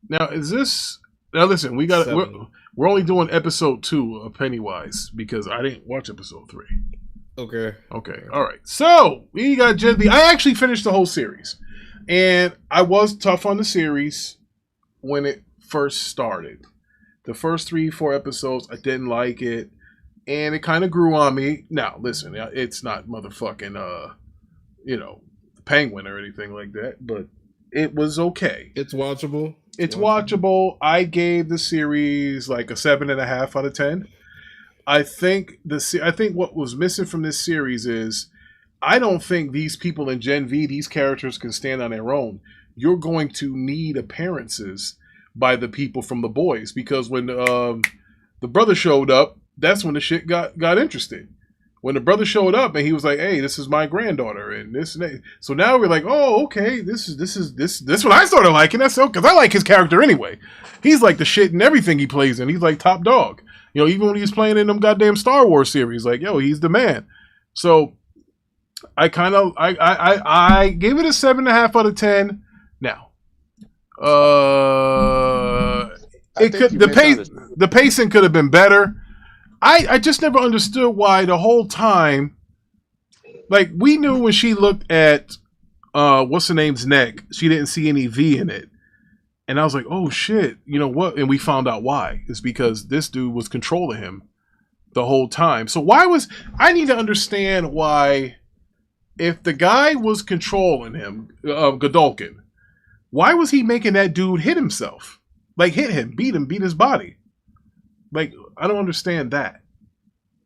Now is this? Now listen, we're only doing episode 2 of Pennywise because I didn't watch episode 3. Okay. Okay. All right. So we got Gen V. I actually finished the whole series, and I was tough on the series when it first started. The first 3-4 episodes, I didn't like it, and it kind of grew on me. Now, listen, it's not motherfucking, Penguin or anything like that, but it was okay. It's watchable. It's watchable. I gave the series like a 7.5 out of 10. I think what was missing from this series is I don't think these people in Gen V, these characters can stand on their own. You're going to need appearances by the people from The Boys, because when the brother showed up, that's when the shit got interesting. When the brother showed up and he was like, "Hey, this is my granddaughter," and this and that. So now we're like, "Oh, okay, this what I started liking." That's so because I like his character anyway. He's like the shit in everything he plays in. He's like top dog. Even when he was playing in them goddamn Star Wars series, like, yo, he's the man. So I gave it a 7.5 out of 10. Now, the pacing could have been better. I just never understood why the whole time, like, we knew when she looked at what's her name's neck, she didn't see any V in it. And I was like, oh shit, you know what? And we found out why. It's because this dude was controlling him the whole time. So I need to understand why, if the guy was controlling him, Godolkin, why was he making that dude hit himself? Like, hit him, beat his body. Like, I don't understand that.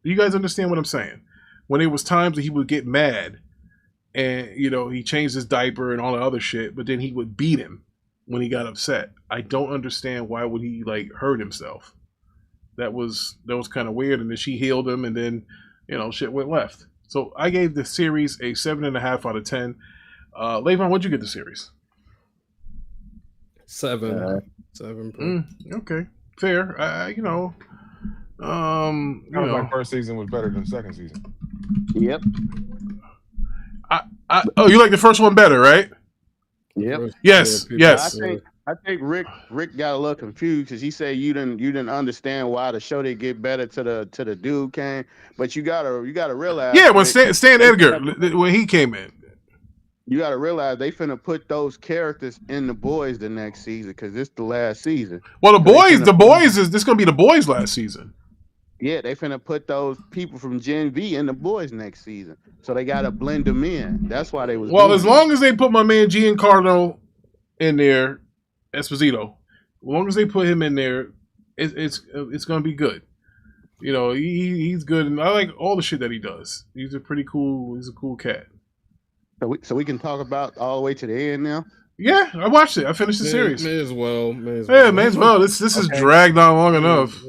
Do you guys understand what I'm saying? when it was times that he would get mad and, you know, he changed his diaper and all the other shit, but then he would beat him when he got upset. I don't understand why would he like hurt himself. That was kind of weird. And then she healed him, and then, you know, shit went left. So I gave the series a 7.5 out of 10. Levon, what'd you get the series? 7. 7. Okay, fair. You know, My first season was better than the second season. Yep. Oh, you like the first one better, right? Yep. Yes. I think Rick got a little confused because he said you didn't understand why the show did get better to the dude came, but you gotta realize. Yeah, when Stan Edgar when he came in, you gotta realize they finna put those characters in the boys the next season because it's the last season. Well, the boys is this gonna be the boys last season. Yeah, they finna put those people from Gen V in the boys next season, so they gotta blend them in. That's why they was. Well, as long as they put my man Giancarlo in there, Esposito, as long as they put him in there, it's gonna be good. You know, he's good, and I like all the shit that he does. He's a cool cat. So we can talk about all the way to the end now. Yeah, I watched it. I finished the series. May as well. Yeah, may as well. This is dragged on long enough.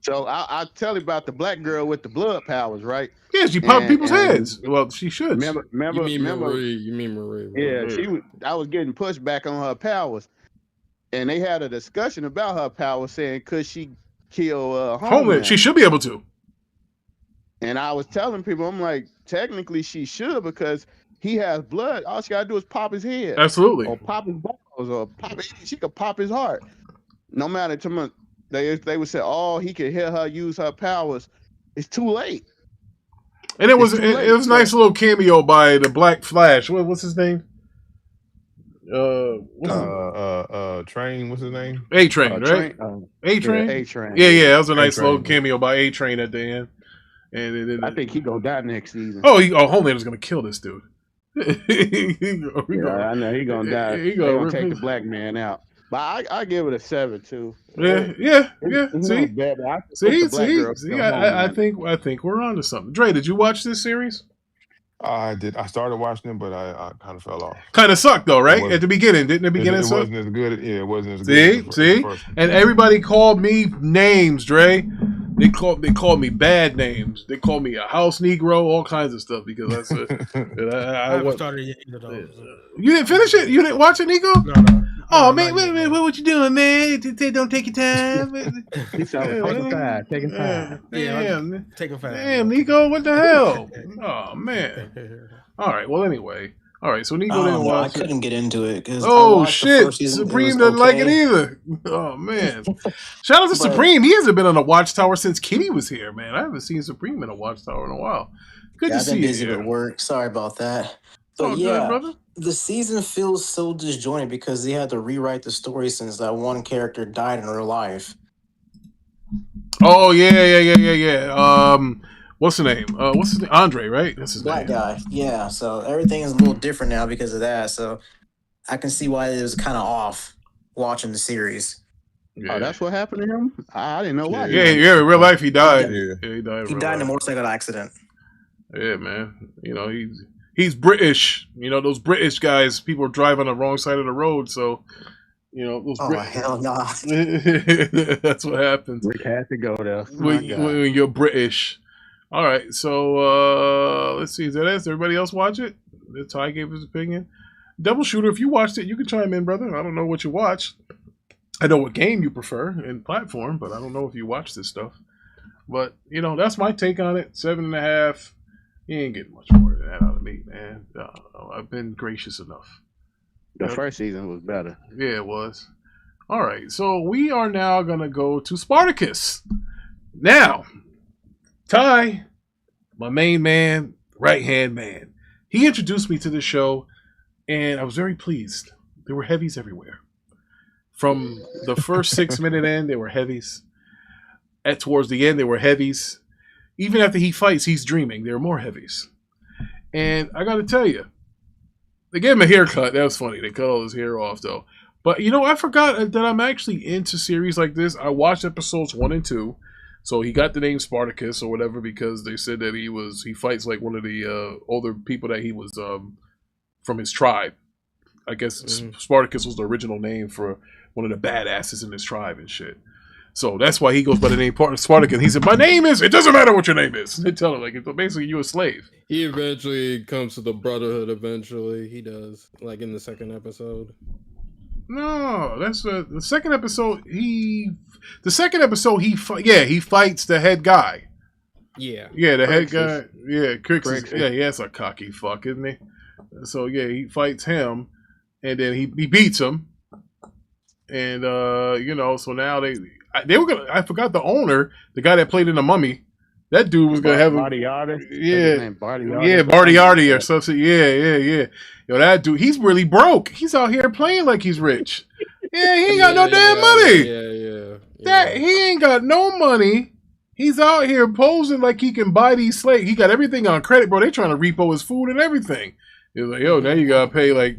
So I'll tell you about the black girl with the blood powers, right? Yeah, she popped people's heads. Well, she should. Remember? You mean Marie? Yeah, I was getting pushed back on her powers, and they had a discussion about her powers, saying could she kill Homeland? She should be able to. And I was telling people, I'm like, technically she should because he has blood. All she gotta do is pop his head, absolutely, or pop his balls, or she could pop his heart. No matter to me. They would say, "Oh, he could hear her use her powers." It's too late. And it was a nice little cameo by the Black Flash. What's his name? Train. What's his name? A-Train, right? A-Train. Yeah, A-Train. Yeah. That was a nice little cameo by A-Train at the end. And I think he gonna die next season. Homelander's gonna kill this dude. I know he gonna die. He gonna take the black man out. But I give it a 7 too. Yeah. See. I think we're on to something. Dre, did you watch this series? I did. I started watching it, but I kind of fell off. Kind of sucked though, right? At the beginning, didn't the beginning suck? It wasn't as good. Yeah, it wasn't as good. See, and everybody called me names, Dre. They called me bad names. They called me a house Negro, all kinds of stuff because I said I haven't started yet. You didn't finish it. You didn't watch it, Nico? No. Oh man, wait, what you doing, man? Don't take your time. He's taking time. Yeah, taking time. Damn, Nico, what the hell? Oh man. All right. Well, anyway. All right. So Nico didn't watch. I couldn't get into it because shit, Supreme doesn't like it either. Oh man. Shout out to Supreme. He hasn't been on a Watchtower since Kitty was here, man. I haven't seen Supreme in a Watchtower in a while. Good to see you. I've been busy with work. Sorry about that. But good, brother. The season feels so disjointed because they had to rewrite the story since that one character died in real life. Oh yeah. What's the name? Andre, right? That's his Black name. guy. Yeah. So everything is a little different now because of that. So I can see why it was kind of off watching the series. Yeah. Oh, that's what happened to him? I didn't know why. Yeah. In real life, he died. Yeah, he died. He died in a motorcycle accident. Yeah, man. You know, he's British. You know, those British guys, people are driving on the wrong side of the road. So, you know, those hell no. That's what happens. Rick had to go there. When you're British. All right. So, let's see. Is that it? Everybody else watch it? Ty gave his opinion. Double Shooter, if you watched it, you can chime in, brother. I don't know what you watched. I know what game you prefer and platform, but I don't know if you watch this stuff. But, you know, that's my take on it. 7.5. You ain't getting much more than that out of me, man. I've been gracious enough. The first season was better. Yeah, it was. All right, so we are now going to go to Spartacus. Now, Ty, my main man, right-hand man, he introduced me to the show, and I was very pleased. There were heavies everywhere. From the first 6-minute end, there were heavies. Towards the end, there were heavies. Even after he fights, he's dreaming. There are more heavies. And I got to tell you, they gave him a haircut. That was funny. They cut all his hair off, though. But, you know, I forgot that I'm actually into series like this. I watched episodes 1 and 2. So he got the name Spartacus or whatever because they said that he fights like one of the older people that he was from his tribe. I guess Spartacus was the original name for one of the badasses in his tribe and shit. So that's why he goes by the name Spartacus. He said, "My name is." It doesn't matter what your name is. They tell him like, basically, you're a slave. He eventually comes to the Brotherhood. Eventually, he does, like in the second episode. No, that's the second episode. He fights the head guy. Yeah, the head guy. Yeah, Crixus. Yeah, that's a cocky fuck, isn't he? So yeah, he fights him, and then he beats him, and so now they were gonna. I forgot the owner, the guy that played in the Mummy. That dude was gonna have him. Bartiardi or something. Yeah. Yo, that dude, he's really broke. He's out here playing like he's rich. Yeah, he ain't got no damn money. Yeah. He ain't got no money. He's out here posing like he can buy these slaves. He got everything on credit, bro. They trying to repo his food and everything. It was like, yo, now you gotta pay like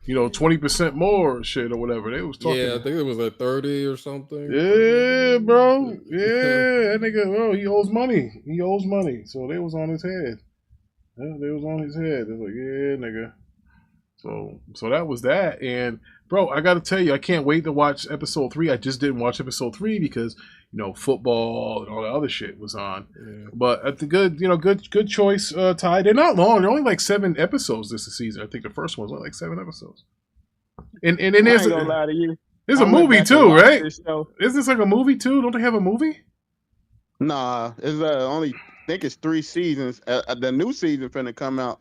20% more shit or whatever. They was talking. Yeah, I think it was like 30 or something. Yeah, bro. Yeah, that nigga, he owes money. He owes money. So they was on his head. Yeah, they was on his head. They was like, yeah, nigga. So that was that. And bro, I gotta tell you, I can't wait to watch episode 3. I just didn't watch episode 3 because football and all that other shit was on. Yeah. But at the good choice, Ty. They're not long. They're only like 7 episodes this season. I think the first one's only like 7 episods. And then there's a movie too, right? Is this like a movie too? Don't they have a movie? Nah, it's only. I think it's 3 seasons. The new season finna come out.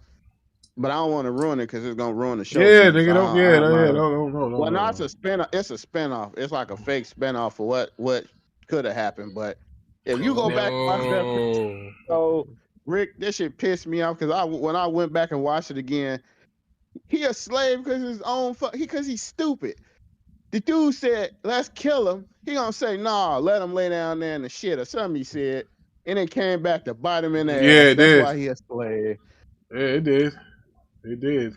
But I don't want to ruin it because it's gonna ruin the show. Yeah, nigga, don't. Yeah, no. Well, no, it's a spin-off. It's a spinoff. It's like a fake spinoff for what could have happened. But if you go back and watch that, so Rick, this shit pissed me off because when I went back and watched it again, he a slave because his own because he's stupid. The dude said, "Let's kill him." He gonna say, "Nah, let him lay down there in the shit," or something. He said, and it came back to bite him in the ass. Yeah, it did. That's why he a slave. Yeah, it did. It did.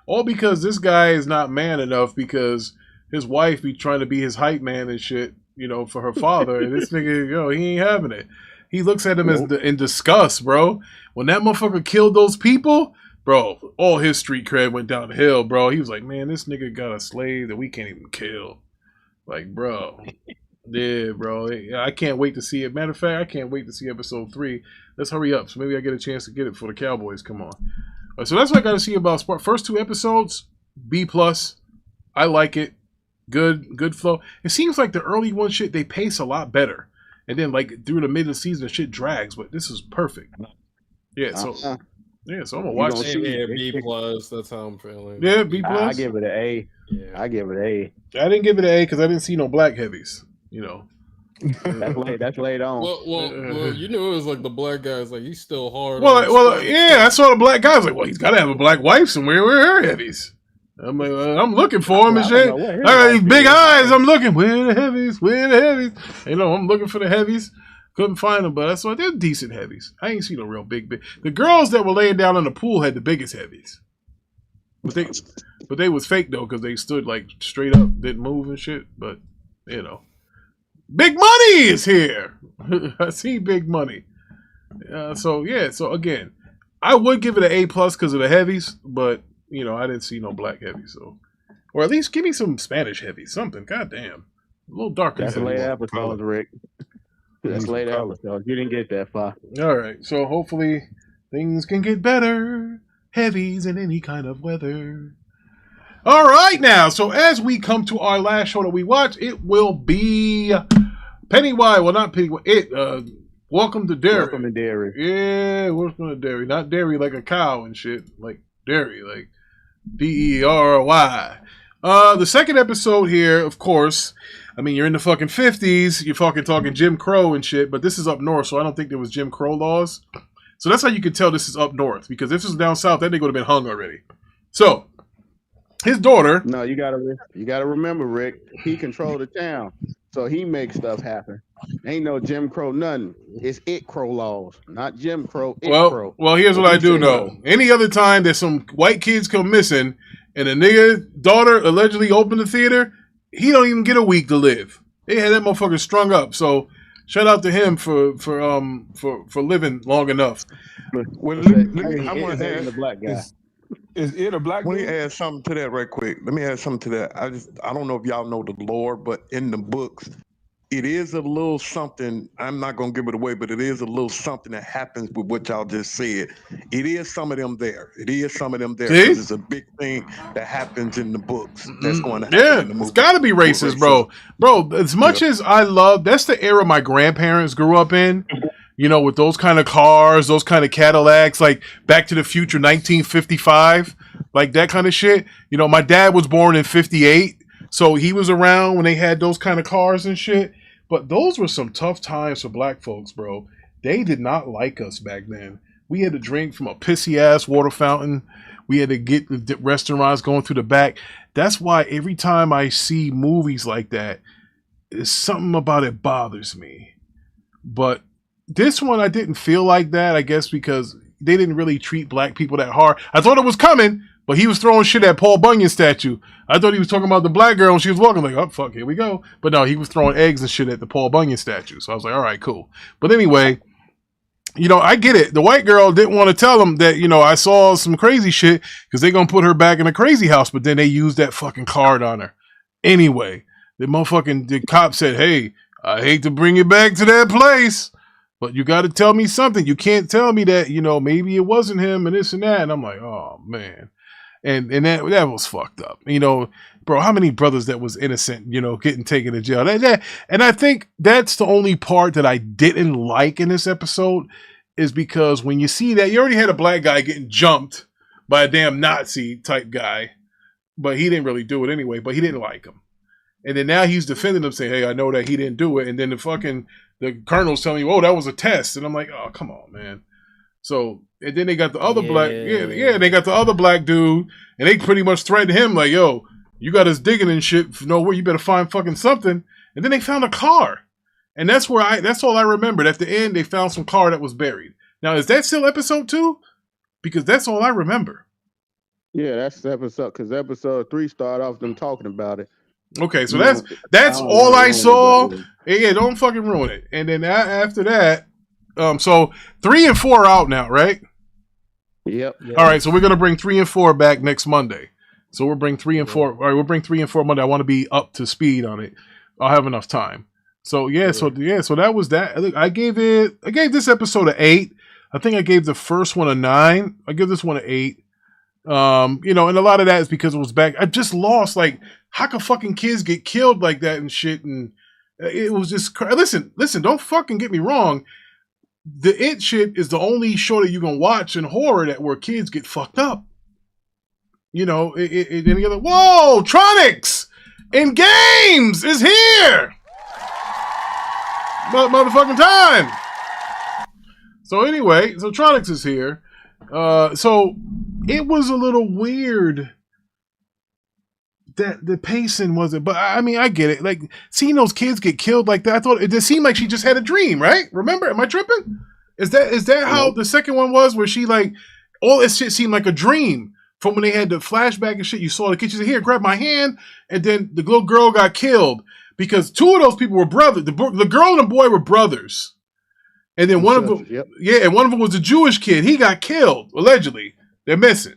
All because this guy is not man enough because his wife be trying to be his hype man and shit, for her father. And this nigga, he ain't having it. He looks at him in disgust, bro. When that motherfucker killed those people, bro, all his street cred went downhill, bro. He was like, man, this nigga got a slave that we can't even kill. Like, bro. Yeah, bro. I can't wait to see it. Matter of fact, I can't wait to see episode 3. Let's hurry up so maybe I get a chance to get it before the Cowboys come on. So that's what I got to see about Spark. First 2 episodes, B+. I like it. Good flow. It seems like the early one shit, they pace a lot better. And then like through the middle of the season, shit drags, but this is perfect. Yeah, so I'm gonna watch it. Yeah, B+. That's how I'm feeling. Yeah, B+. I give it an A. Yeah, I give it an A. I didn't give it an A because I didn't see no black heavies. That's laid on. Well, you knew it was like the black guy's like he's still hard. I saw the black guy. I was like, well, he's got to have a black wife somewhere. Where are her heavies? I'm like, I'm looking for him and shit. All right, these big eyes. I'm looking. Where the heavies? I'm looking for the heavies. Couldn't find them, but I saw they're decent heavies. I ain't seen no real big. The girls that were laying down in the pool had the biggest heavies. But they was fake though because they stood like straight up, didn't move and shit. But big money is here. I see big money. So again, I would give it an A+ because of the heavies, but I didn't see no black heavies. So, or at least give me some Spanish heavies, something. God damn, a little darker. That's late episodes, Rick. That's late episodes. You didn't get that far. All right, so hopefully things can get better. Heavies in any kind of weather. All right, now, so as we come to our last show that we watch, it will be Pennywise. Well, not Pennywise. Welcome to Derry. Welcome to Derry. Yeah, welcome to Derry. Not Derry like a cow and shit. Like Derry, like Derry. The second episode here, of course, I mean, you're in the fucking 50s. You're fucking talking Jim Crow and shit, but this is up north, so I don't think there was Jim Crow laws. So that's how you can tell this is up north, because if this was down south, that nigga would have been hung already. So, his daughter. No, you gotta remember, Rick. He controlled the town, so he makes stuff happen. Ain't no Jim Crow nothing. It's It Crow laws, not Jim Crow. Crow. Well, here's what I do know. Any other time that some white kids come missing and a nigga daughter allegedly opened the theater, he don't even get a week to live. They had that motherfucker strung up. So Shout out to him for living long enough. Well, Say, I want to the ask, black guy. Is it a black let me dude? add something to that right quick. Let me add something to that. I don't know if y'all know the lore, but in the books, it is a little something. I'm not gonna give it away, but it is a little something that happens with what y'all just said. It is some of them there. It is some of them there See? because it's a big thing that happens in the books. That's going to happen Yeah, in the movie. it's got to be with racist, bro. racism. Bro, as much as I love, that's the era my grandparents grew up in. You know, with those kind of cars, those kind of Cadillacs, like Back to the Future 1955, like that kind of shit. You know, my dad was born in 58, so he was around when they had those kind of cars and shit. But those were some tough times for black folks, bro. They did not like us back then. We had to drink from a pissy-ass water fountain. We had to get the restaurants going through the back. That's why every time I see movies like that, there's something about it bothers me. But this one, I didn't feel like that, I guess, because they didn't really treat black people that hard. I thought it was coming, but he was throwing shit at Paul Bunyan statue. I thought he was talking about the black girl and she was walking like, oh, fuck, here we go. But no, he was throwing eggs and shit at the Paul Bunyan statue. So I was like, all right, cool. But anyway, you know, I get it. The white girl didn't want to tell him that, you know, I saw some crazy shit because they're going to put her back in a crazy house. But then they used that fucking card on her. Anyway, the cop said, hey, I hate to bring you back to that place, but you got to tell me something. You can't tell me that, you know, maybe it wasn't him and this and that. And I'm like, oh, man. And that was fucked up. You know, bro, how many brothers that was innocent, you know, getting taken to jail? And I think that's the only part that I didn't like in this episode is because when you see that, you already had a black guy getting jumped by a damn Nazi type guy, but he didn't really do it anyway, but he didn't like him. And then now he's defending him saying, hey, I know that he didn't do it. And then the colonel's telling you, oh, that was a test. And I'm like, oh, come on, man. So, and then they got the other they got the other black dude, and they pretty much threatened him like, yo, you got us digging and shit. Nowhere, you better find fucking something. And then they found a car. And that's all I remembered. At the end, they found some car that was buried. Now, is that still episode 2? Because that's all I remember. Yeah, that's the episode, because episode 3 started off them talking about it. Okay, so that's all I saw. Yeah, don't fucking ruin it. And then after that, so 3 and 4 are out now, right? Yep. All right, so we're gonna bring 3 and 4 back next Monday. So we'll bring 3 and 4. All right, we'll bring 3 and 4 Monday. I want to be up to speed on it. I'll have enough time. So so that was that. I gave this episode an 8. I think I gave the first one a 9. I give this one an 8. You know, and a lot of that is because it was back. I just lost. Like, how can fucking kids get killed like that and shit? And it was just listen. Don't fucking get me wrong. The It shit is the only show that you can watch in horror where kids get fucked up. You know, any other? Whoa, Tronics in games is here. Motherfucking time. So anyway, so Tronics is here. So it was a little weird that the pacing wasn't, but I mean, I get it. Like, seeing those kids get killed like that, I thought it just seemed like she just had a dream, right? Remember? Am I tripping? Is that how the second one was, where she, like, all this shit seemed like a dream from when they had the flashback and shit? You saw the kid, she said, here, grab my hand, and then the little girl got killed because 2 of those people were brothers. The girl and the boy were brothers. And then one of them, and one of them was a Jewish kid. He got killed, allegedly. They're missing.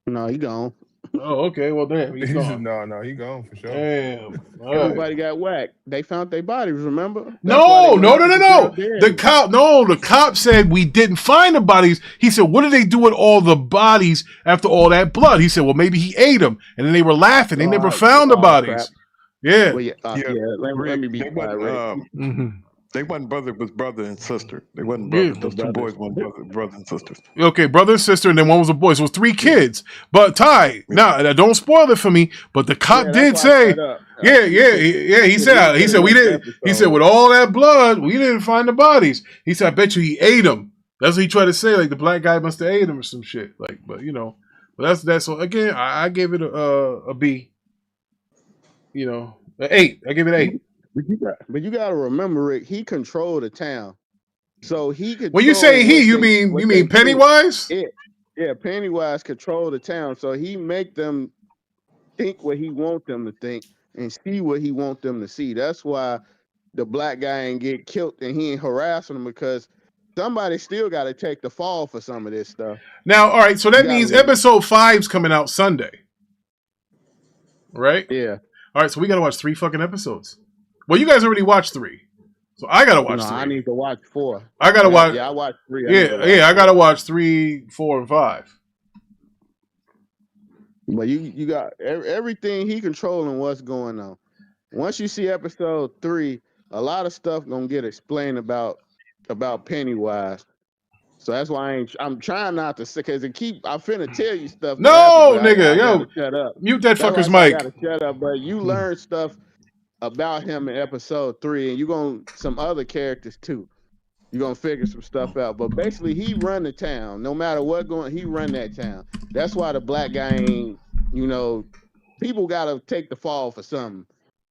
No, he gone. Oh, okay. Well, damn, he's gone. No, he gone for sure. Damn. Everybody got whacked. They found their bodies, remember? No. The cop said we didn't find the bodies. He said, what did they do with all the bodies after all that blood? He said, well, maybe he ate them. And then they were laughing. They never found the bodies. Crap. Yeah. Well, let me be quiet. They wasn't brother, it was brother and sister. They wasn't brothers. Those 2 boys weren't brother and sisters. Okay, brother and sister, and then one was a boy. So it was 3 kids. But Ty, now don't spoil it for me. But the cop did say, he said we didn't. He said with all that blood, we didn't find the bodies. He said, I bet you he ate them. That's what he tried to say. Like the black guy must have ate him or some shit. Like, but you know, but that's so again. I gave it a B. You know, an 8. I give it 8. But you gotta remember, Rick, he controlled the town. So he could. When you say he, you mean Pennywise? Yeah, Pennywise controlled the town. So he make them think what he want them to think and see what he want them to see. That's why the black guy ain't get killed and he ain't harassing him because somebody still got to take the fall for some of this stuff. Now, all right, so that means episode 5's coming out Sunday, right? Yeah. All right, so we got to watch 3 fucking episodes. Well, you guys already watched 3. So I gotta watch 3. I need to watch 4. I gotta watch. Yeah, I watched 3. I gotta watch 3, 4, and 5. But you got everything he controlling what's going on. Once you see episode 3, a lot of stuff gonna get explained about Pennywise. So that's why I'm trying not to say because I'm finna tell you stuff. No, nigga, yo, shut up. Mute that fucker's mic. I gotta shut up. But you learn stuff about him in episode 3, and you gonna some other characters too. You're gonna figure some stuff out. But basically he run the town. No matter what he run that town. That's why the black guy ain't, people gotta take the fall for something.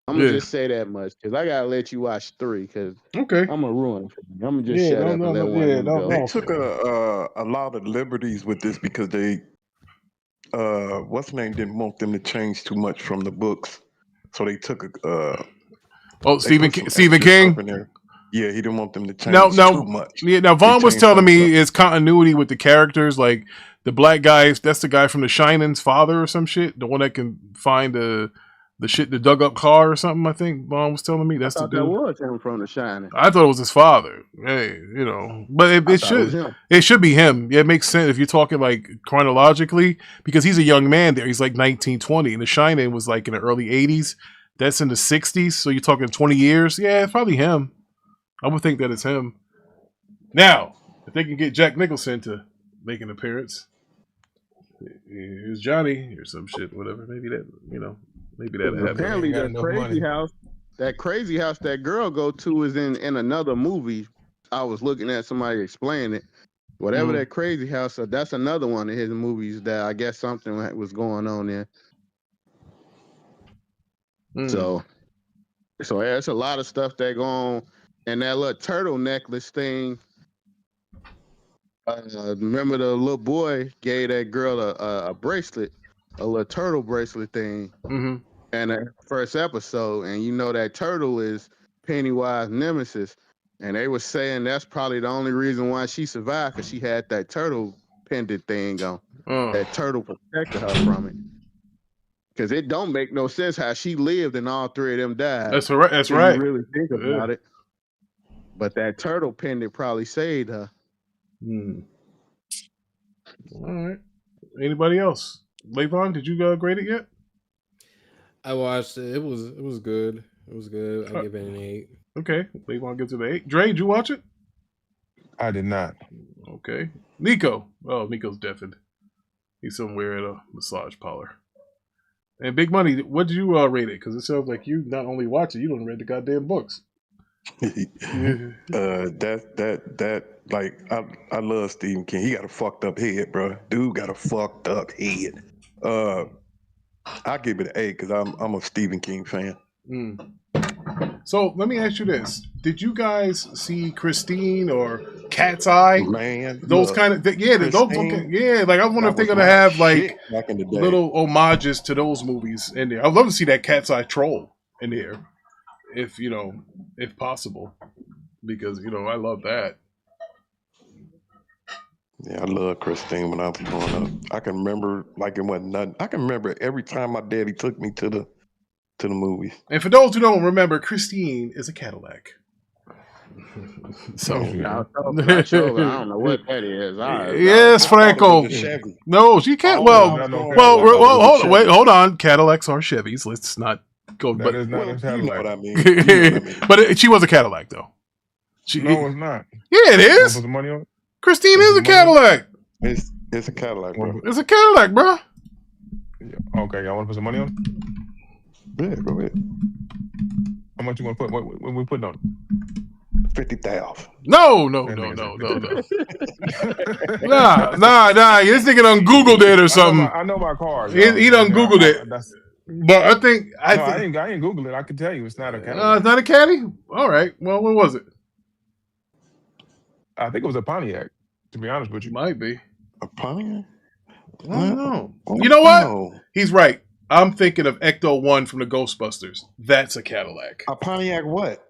I'm gonna just say that much because I gotta let you watch 3 because I'm gonna ruin it for you. I'm gonna just shut up and let one go. They took a lot of liberties with this because they what's name didn't want them to change too much from the books. So they took Stephen King. Yeah, he didn't want them to change too much. Yeah, now Vaughn was telling me it's continuity with the characters, like the black guy. That's the guy from The Shining's father or some shit. The one that can find the shit, the dug up car or something. I think Vaughn was telling me that's the dude. That was him from The Shining. I thought it was his father. Hey, but it should be him. Yeah, it makes sense if you're talking like chronologically because he's a young man there. He's like 19, 20, and The Shining was like in the early 80s. That's in the 60s, so you're talking 20 years. Yeah, it's probably him. I would think that it's him. Now, if they can get Jack Nicholson to make an appearance, here's Johnny or some shit, whatever. Maybe that, maybe that'll happen. Apparently, that crazy house that girl go to is in another movie. I was looking at somebody explain it. Whatever that crazy house, that's another one of his movies that I guess something was going on there. So there's a lot of stuff that go on. And that little turtle necklace thing. Remember the little boy gave that girl a bracelet, a little turtle bracelet thing. And the first episode, and that turtle is Pennywise nemesis. And they were saying that's probably the only reason why she survived because she had that turtle pendant thing on. That turtle protected her from it. Because it don't make no sense how she lived and all 3 of them died. That's right. That's right. You really think about it. But that turtle pendant probably saved her. All right. Anybody else? Levon, did you grade it yet? I watched it. It was good. It was good. I give it an 8. Okay. Levon gives it an 8. Dre, did you watch it? I did not. Okay. Nico. Oh, Nico's deafened. He's somewhere at a massage parlor. And Big Money, what did you rate it? Because it sounds like you not only watch it, you don't read the goddamn books. I love Stephen King. He got a fucked up head, bro. Dude got a fucked up head. I give it an 8 because I'm a Stephen King fan. So let me ask you this: did you guys see Christine or Cat's Eye? Man, those kind of like I wonder if they're gonna have like little homages to those movies in there. I'd love to see that Cat's Eye troll in there, if possible, because I love that. Yeah, I love Christine when I was growing up. I can remember like it wasn't nothing. I can remember every time my daddy took me to the movies. And for those who don't remember, Christine is a Cadillac. So I don't know what that is. Yes, Franco. No, she can't. Hold on. Cadillacs are Chevys. Let's not go. That is not a Cadillac. You know what I mean. But she was a Cadillac, though. No, it's not. Yeah, it is. Put some money on it? Christine is a Cadillac. It's a Cadillac, bro. It's a Cadillac, bro. Okay, y'all want to put some money on it? Yeah, go ahead. How much you want to put? What we putting on it? 50,000. No. Nah. This nigga done Googled it or something. I know my car. He done Googled it. But I think I ain't Googled it. I can tell you it's not a caddy. It's not a caddy? All right. Well, what was it? I think it was a Pontiac, to be honest with you. Might be. A Pontiac? I don't know. You know what? No. He's right. I'm thinking of Ecto-1 from the Ghostbusters. That's a Cadillac. A Pontiac what?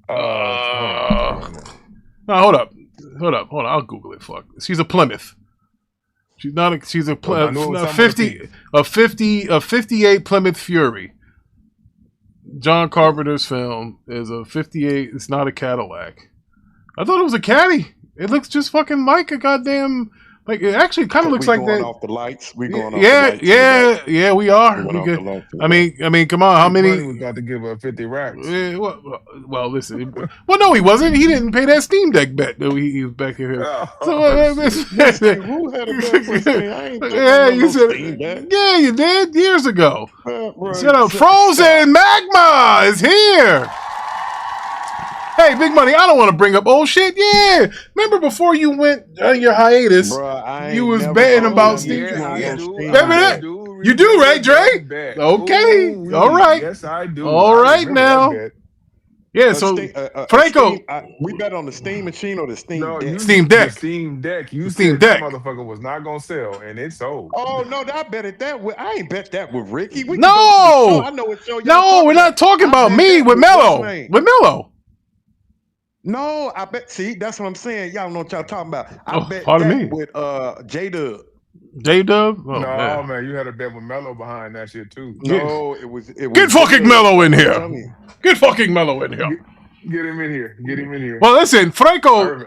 No, hold up. I'll Google it. Fuck. She's a Plymouth. She's not a. She's a 58 Plymouth Fury. John Carpenter's film is a 58. It's not a Cadillac. I thought it was a Caddy. It looks just fucking like a goddamn. Like it actually kind of looks like that. Off the lights. We going off Yeah, the lights. yeah, we are. I mean, come on. How many? Money was about to give her 50 racks. Well, listen. Well, no, he wasn't. He didn't pay that Steam Deck bet. No, he was back here. Who had a bet for Steam? I ain't you said. Steam Deck. Yeah, you did years ago. Right. Shut up. Frozen Magma is here. Hey, Big Money, I don't want to bring up old shit. Yeah. Remember before you went on your hiatus, you was betting about Steam. Remember that? You do, right, Dre? Okay. Ooh, all right. Yes, I do. All right now. Yeah, so Franco. We bet on the Steam machine or the Steam Deck? Steam Deck. The Steam Deck. You Steam said that Deck. motherfucker was not going to sell, and it sold. Oh, no, I bet it that way. I ain't bet that with Ricky. No. I know what show No, we're not talking about me with Mello. With Mello. No, I bet. See, that's what I'm saying. Y'all know what y'all talking about. I bet pardon that me. with J-Dub. J-Dub? Oh, no, man, you had a bet with Mello behind that shit too. No, it was Get fucking Mello in here. Get fucking Mello in here. Get him in here. Get him in here. Well, listen, Franco's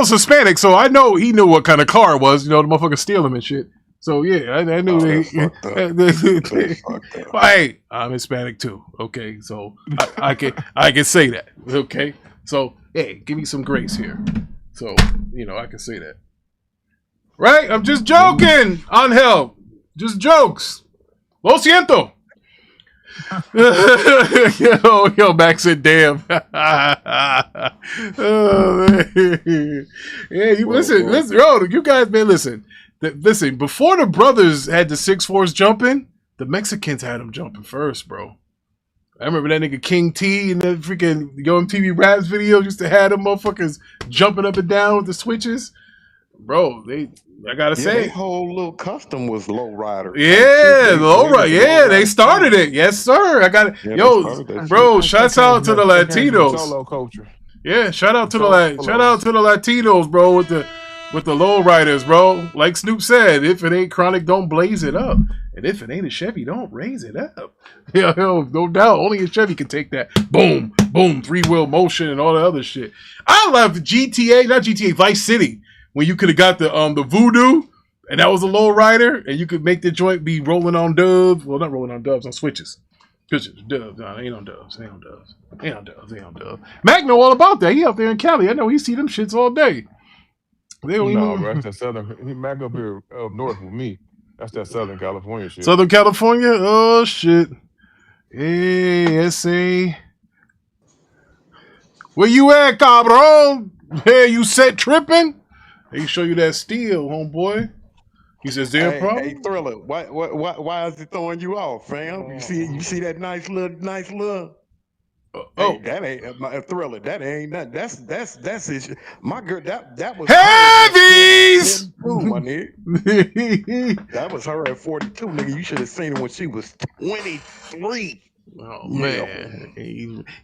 Hispanic, so I know he knew what kind of car it was. You know, the motherfucker steal him and shit. So yeah, I knew hey, I'm Hispanic too. Okay, so I can say that. Okay, so hey, give me some grace here. So I can say that. Right? I'm just joking, Angel. Just jokes. Lo siento. yo, Max said, "Damn." Oh, man. Yeah, you listen, bro. You guys, man, listen. Listen, before the brothers had the 6'4s jumping, the Mexicans had them jumping first, bro. I remember that nigga King T in the freaking Yo MTV Raps video used to have them motherfuckers jumping up and down with the switches. Bro, I gotta say, the whole little custom was low rider. Yeah, low rider. Yeah, they started it. Yes, sir. I got it. Yo, bro, shouts out to the Latinos. Solo culture. Yeah, shout out to the Latinos, bro, with the low riders, bro. Like Snoop said, if it ain't chronic, don't blaze it up. And if it ain't a Chevy, don't raise it up. Yeah, no doubt. Only a Chevy can take that. Boom, boom, 3-wheel motion and all the other shit. I love Vice City, when you could have got the Voodoo, and that was a low rider, and you could make the joint be rolling on dubs. Well, not rolling on dubs, on switches. Switches, dubs. No, ain't on dubs. Mac know all about that. He up there in Cali. I know he see them shits all day. They don't bro, that's that Southern. Mac up here up north with me. That's that Southern California shit. Southern California? Oh, shit. Hey, S.A. Where you at, cabron? Hey, you set tripping? They show you that steel, homeboy. He says, "Damn problem." Hey, Thriller, why is it throwing you off, fam? You see that nice little. Hey, that ain't a Thriller. That ain't nothing. That's his. My girl, that was heavies. My nigga. That was her at 42, nigga. You should have seen her when she was 23. Oh man,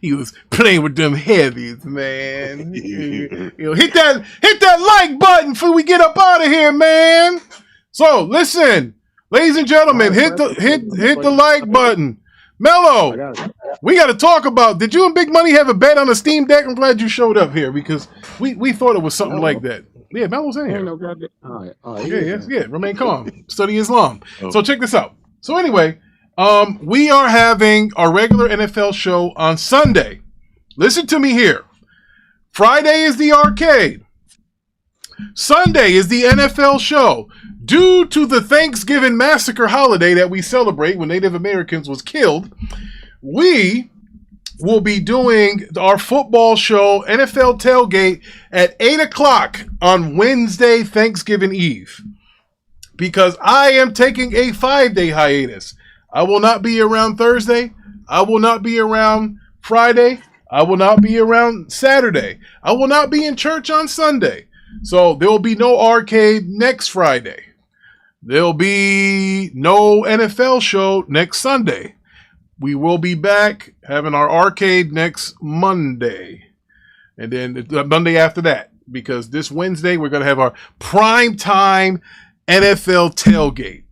he was playing with them heavies, man. Hit that like button before we get up out of here, man. So listen, ladies and gentlemen, hit the like button. Mello, we got to talk about. Did you and Big Money have a bet on a Steam Deck? I'm glad you showed up here because we thought it was something like that. Yeah, Mello's in here. Yeah. Remain calm. Study Islam. So check this out. So anyway. We are having our regular NFL show on Sunday. Listen to me here. Friday is the arcade. Sunday is the NFL show. Due to the Thanksgiving massacre holiday that we celebrate when Native Americans was killed, we will be doing our football show, NFL Tailgate, at 8 o'clock on Wednesday, Thanksgiving Eve. Because I am taking a 5-day hiatus. I will not be around Thursday. I will not be around Friday. I will not be around Saturday. I will not be in church on Sunday. So there will be no arcade next Friday. There will be no NFL show next Sunday. we will be back having our arcade next Monday. And then the Monday after that. Because this Wednesday, we're going to have our prime time NFL tailgate.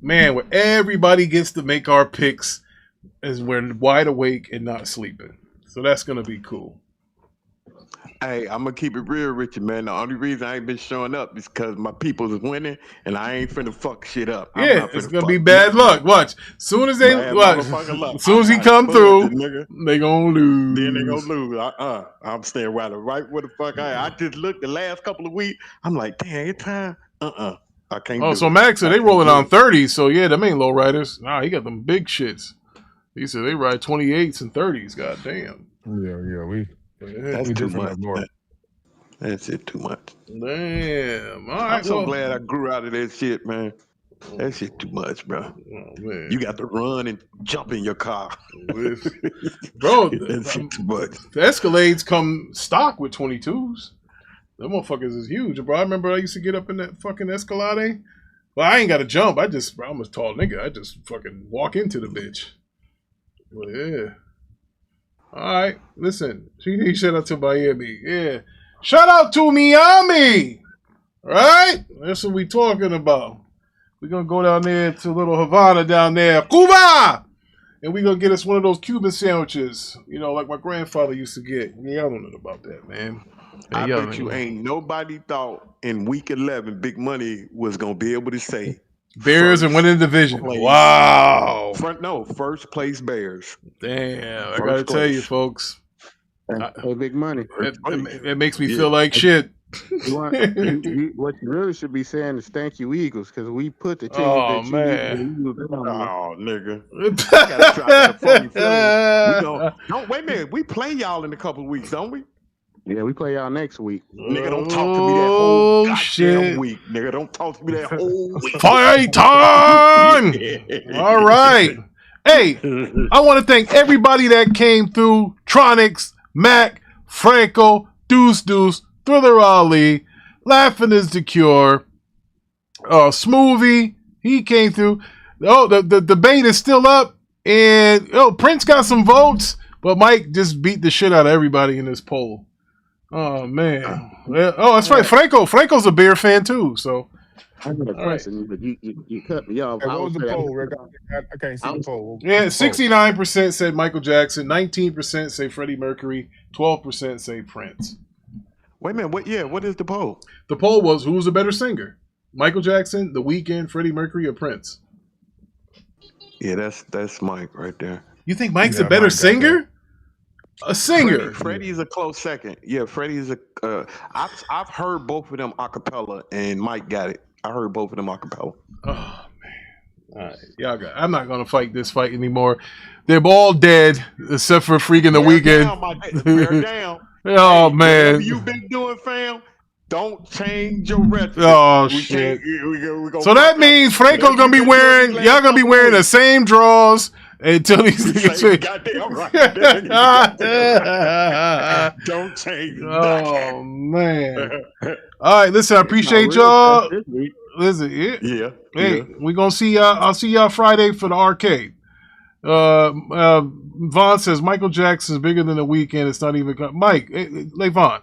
Man, where everybody gets to make our picks as we're wide awake and not sleeping. So that's going to be cool. Hey, I'm gonna keep it real with you, man. The only reason I ain't been showing up is because my people is winning, and I ain't finna fuck shit up. Yeah, it's gonna be bad luck. Watch, soon as he come through, they gonna lose. Then they gonna lose. I'm staying right where the fuck I just looked the last couple of weeks. I'm like, damn, it's time. I can't. Oh, so Max said they rolling on 30s. So yeah, them ain't low riders. Nah, he got them big shits. He said they ride 28s and 30s. God damn. Yeah, that's too much. That's it, too much. Damn. All right, I'm so glad I grew out of that shit, man. That shit too much, bro. Oh, man. You got to run and jump in your car. Bro, that shit too much. The Escalades come stock with 22s. Them motherfuckers is huge, bro. I remember I used to get up in that fucking Escalade. Well, I ain't got to jump. I'm a tall nigga. I just fucking walk into the bitch. Well, yeah. All right, listen. Shout out to Miami. Yeah. Shout out to Miami. All right? That's what we talking about. We're going to go down there to little Havana down there. Cuba! And we're going to get us one of those Cuban sandwiches, you know, like my grandfather used to get. Yeah, I don't know about that, man. I bet you ain't nobody thought in week 11 Big Money was going to be able to say Bears and winning the division. Wow. First place Bears. Damn, I got to tell you, folks. Hey, Big Money. It makes me feel like shit. What you really should be saying is thank you, Eagles, because we put the team that you nigga. I gotta try that funny feeling. No, wait a minute. We play y'all in a couple of weeks, don't we? Yeah, we play y'all next week. Nigga, don't talk to me that whole goddamn week. Nigga, don't talk to me that whole week. Fight time! All right. Hey, I want to thank everybody that came through. Tronics, Mac, Franco, Deuce, Thriller Ali, Laughing is the Cure, Smoothie, he came through. Oh, the debate is still up. And, Prince got some votes, but Mike just beat the shit out of everybody in this poll. Oh, man. That's right. Franco's a beer fan, too, so. I got a question, but you cut me off. Hey, what was the poll, Rick? I can't see the poll. Yeah, 69% said Michael Jackson, 19% say Freddie Mercury, 12% say Prince. Wait a minute, what is the poll? The poll was, who's a better singer? Michael Jackson, The Weeknd, Freddie Mercury, or Prince? Yeah, that's Mike right there. You think Mike's a better singer? A singer. Freddie's a close second. Yeah, Freddie's I've heard both of them a cappella, and Mike got it. I heard both of them a cappella. Oh, man. All right. I'm not going to fight this fight anymore. They're all dead, except for freaking The Weeknd. Bear down. Oh, man. Whatever you've been doing, fam, don't change your recipe. Oh, shit. So that means Franco's going to be wearing, y'all going to be wearing the same drawers until these niggas goddamn right. Don't change. Oh, man. All right, listen, I appreciate y'all. Listen, yeah. Hey, we're going to see y'all. I'll see y'all Friday for the arcade. Vaughn says Michael Jackson's bigger than The Weeknd. It's not even Mike. Vaughn.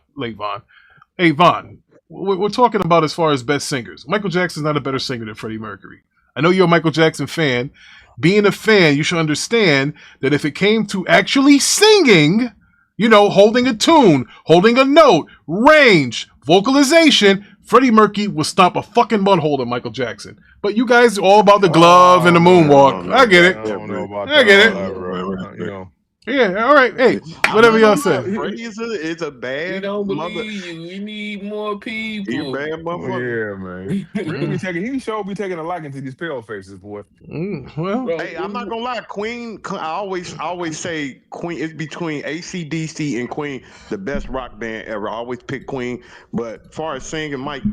Hey, Vaughn. We're talking about as far as best singers. Michael Jackson's not a better singer than Freddie Mercury. I know you're a Michael Jackson fan. Being a fan, you should understand that if it came to actually singing, holding a tune, holding a note, range, vocalization, Freddie Mercury will stomp a fucking mud hole to Michael Jackson. But you guys are all about the glove and the moonwalk. I get it. I get it. Yeah, all right. Hey, whatever y'all say. Freddie is a bad. We don't believe you. We need more people. You bad motherfucker. Yeah, man. He sure be taking a liking to these pale faces, boy. Well, hey, I'm not gonna lie. Queen. I always say Queen is between AC/DC and Queen, the best rock band ever. I always pick Queen, but as far as singing, Mike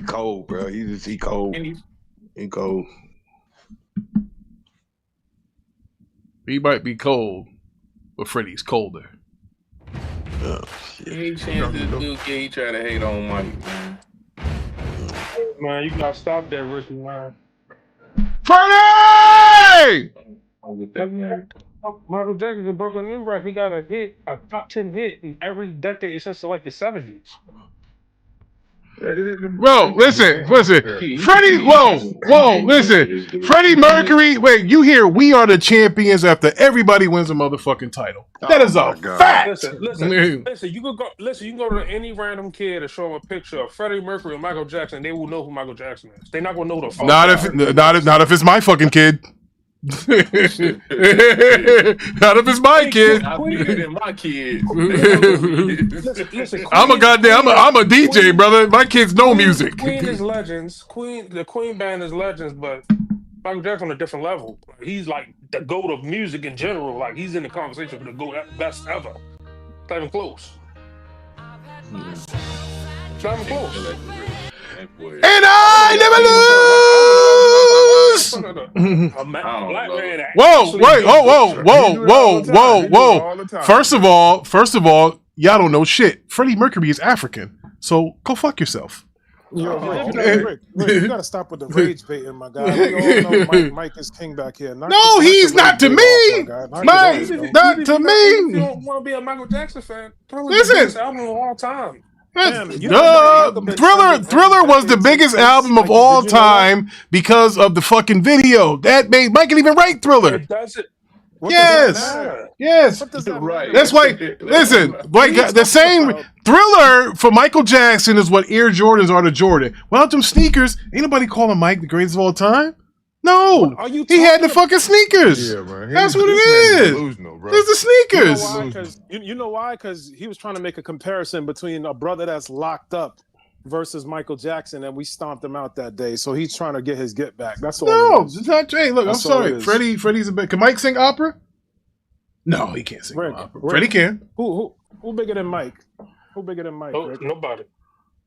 cold, bro. He cold. He cold. He might be cold, but Freddie's colder. Oh, shit. He changed this dude. He try to hate on Mike, man. Man, you gotta stop that, Ricky, man. Freddie! Michael Jackson broke a new record. He got a top 10 hit in every decade since like the 70s. Bro, listen. Freddie, listen. Freddie Mercury, wait, you hear We Are the Champions after everybody wins a motherfucking title. That is a fact. Listen, you can go to any random kid and show them a picture of Freddie Mercury and Michael Jackson, they will know who Michael Jackson is. They're not gonna know the fuck. Not if it's my fucking kid. Not if it's my kid. My kid. Listen, I'm a DJ, brother. My kids know music. Queen is legends. The Queen band is legends, but Michael Jackson on a different level. He's like the GOAT of music in general. Like he's in the conversation for the GOAT best ever. Not even close. It's not even close. And I never lose. A black man. Whoa, whoa. First of all, y'all don't know shit. Freddie Mercury is African, so go fuck yourself. Yo, Rick, you gotta stop with the rage baiting, my guy. We all know Mike is king back here. No, he's not to me. Mike, not to me. If you don't want to be a Michael Jackson fan, listen. Biggest album of all time. Thriller was the biggest album of all time because of the fucking video. That made Mike can even write Thriller. Yes. That's why. Listen, like the same Thriller for Michael Jackson is what Air Jordans are to Jordan. Without them sneakers, ain't nobody calling Mike the greatest of all time. No, he had the fucking sneakers. Yeah, man. That's what it is. It's the sneakers. You know why? Because he was trying to make a comparison between a brother that's locked up versus Michael Jackson, and we stomped him out that day. So he's trying to get his get back. That's all. No, it's not. Hey, look, I'm sorry. Freddie's a bit. Can Mike sing opera? No, he can't sing opera. Freddie can. Who bigger than Mike? Who bigger than Mike? Nobody.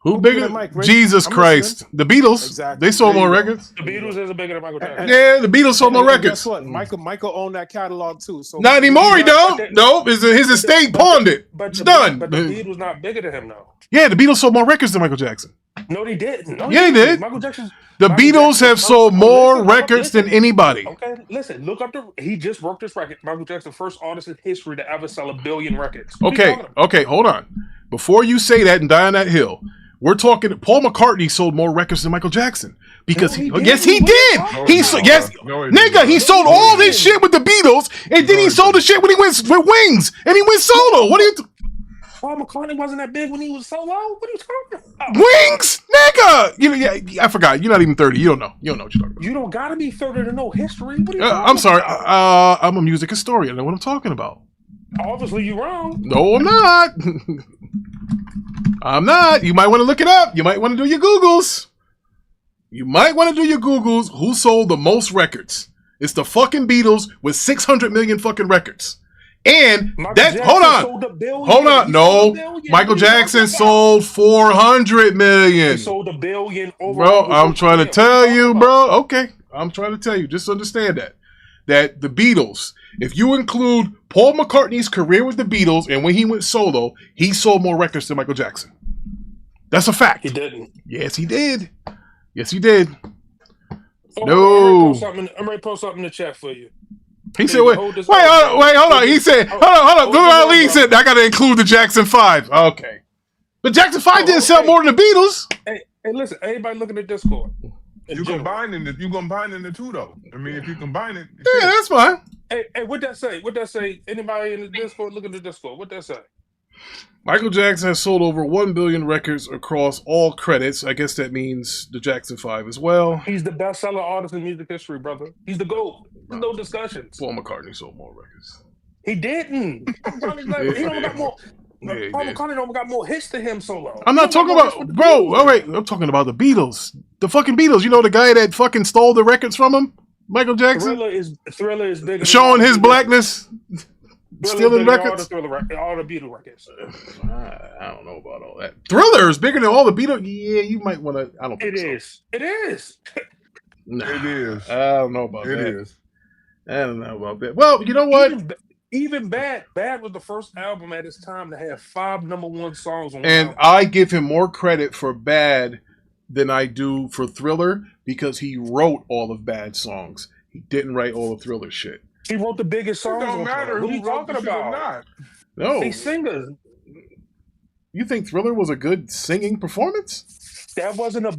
Who bigger than Mike? Jesus Christ. The Beatles. Exactly. They sold more records. The Beatles is bigger than Michael Jackson. Yeah, the Beatles sold more records. Guess what? Michael owned that catalog too. So not anymore, he don't. No, his estate pawned it. It's done. But the Beatles not bigger than him though. Yeah, the Beatles sold more records than Michael Jackson. No, they didn't. No, yeah, they did. Michael Jackson. The Beatles have sold more records than anybody. Okay, listen. Look up he just broke this record. Michael Jackson, first artist in history to ever sell 1 billion records. Okay, hold on. Before you say that and die on that hill, we're talking. Paul McCartney sold more records than Michael Jackson because he did. He sold all his shit with the Beatles, and then he sold the shit when he went with Wings, and he went solo. What are you? Paul McCartney wasn't that big when he was solo. What are you talking about? Wings, nigga. I forgot. You're not even 30. You don't know. You don't know what you're talking about. You don't gotta be 30 to know history. What are you I'm sorry. I'm a music historian. I know what I'm talking about. Obviously, you're wrong. No, I'm not. I'm not. You might want to look it up. You might want to do your Googles. Who sold the most records? It's the fucking Beatles with 600 million fucking records. And hold on. No, Michael Jackson sold 400 million. He sold 1 billion over. Bro, I'm trying to tell you, bro. Okay, I'm trying to tell you. Just understand that the Beatles, if you include Paul McCartney's career with the Beatles and when he went solo, he sold more records than Michael Jackson. That's a fact. He didn't. Yes, he did. No. I'm ready to post something in the chat for you. He said, wait, hold on. He said, hold on. Blue Ali said, I got to include the Jackson 5. Okay. But Jackson 5 didn't sell more than the Beatles. Hey, listen, everybody looking at Discord. You combining the two, though. I mean, if you combine it. Yeah, that's fine. Hey, what'd that say? Anybody in the Discord, look at the Discord. What'd that say? Michael Jackson has sold over 1 billion records across all credits. I guess that means the Jackson 5 as well. He's the best-selling artist in music history, brother. He's the GOAT. There's no discussions. Paul McCartney sold more records. He didn't. He don't got more. Paul McCartney don't got more hits than him solo. I'm not talking about, bro. All right, I'm talking about the Beatles. The fucking Beatles. You know the guy that fucking stole the records from him, Michael Jackson. Thriller is bigger. Showing his blackness. Stealing records. All the Beatles records. I don't know about all that. Thriller is bigger than all the Beatles. Yeah, you might want to. I don't think so. It is. Nah, it is. I don't know about that. It is. I don't know about that. Well, you know what? Even Bad was the first album at its time to have 5 #1 songs on one and album. I give him more credit for Bad than I do for Thriller because he wrote all of Bad's songs. He didn't write all the Thriller shit. He wrote the biggest songs. It don't matter What are who you wrote talking the shit or about? not. No. They singers. You think Thriller was a good singing performance? That wasn't his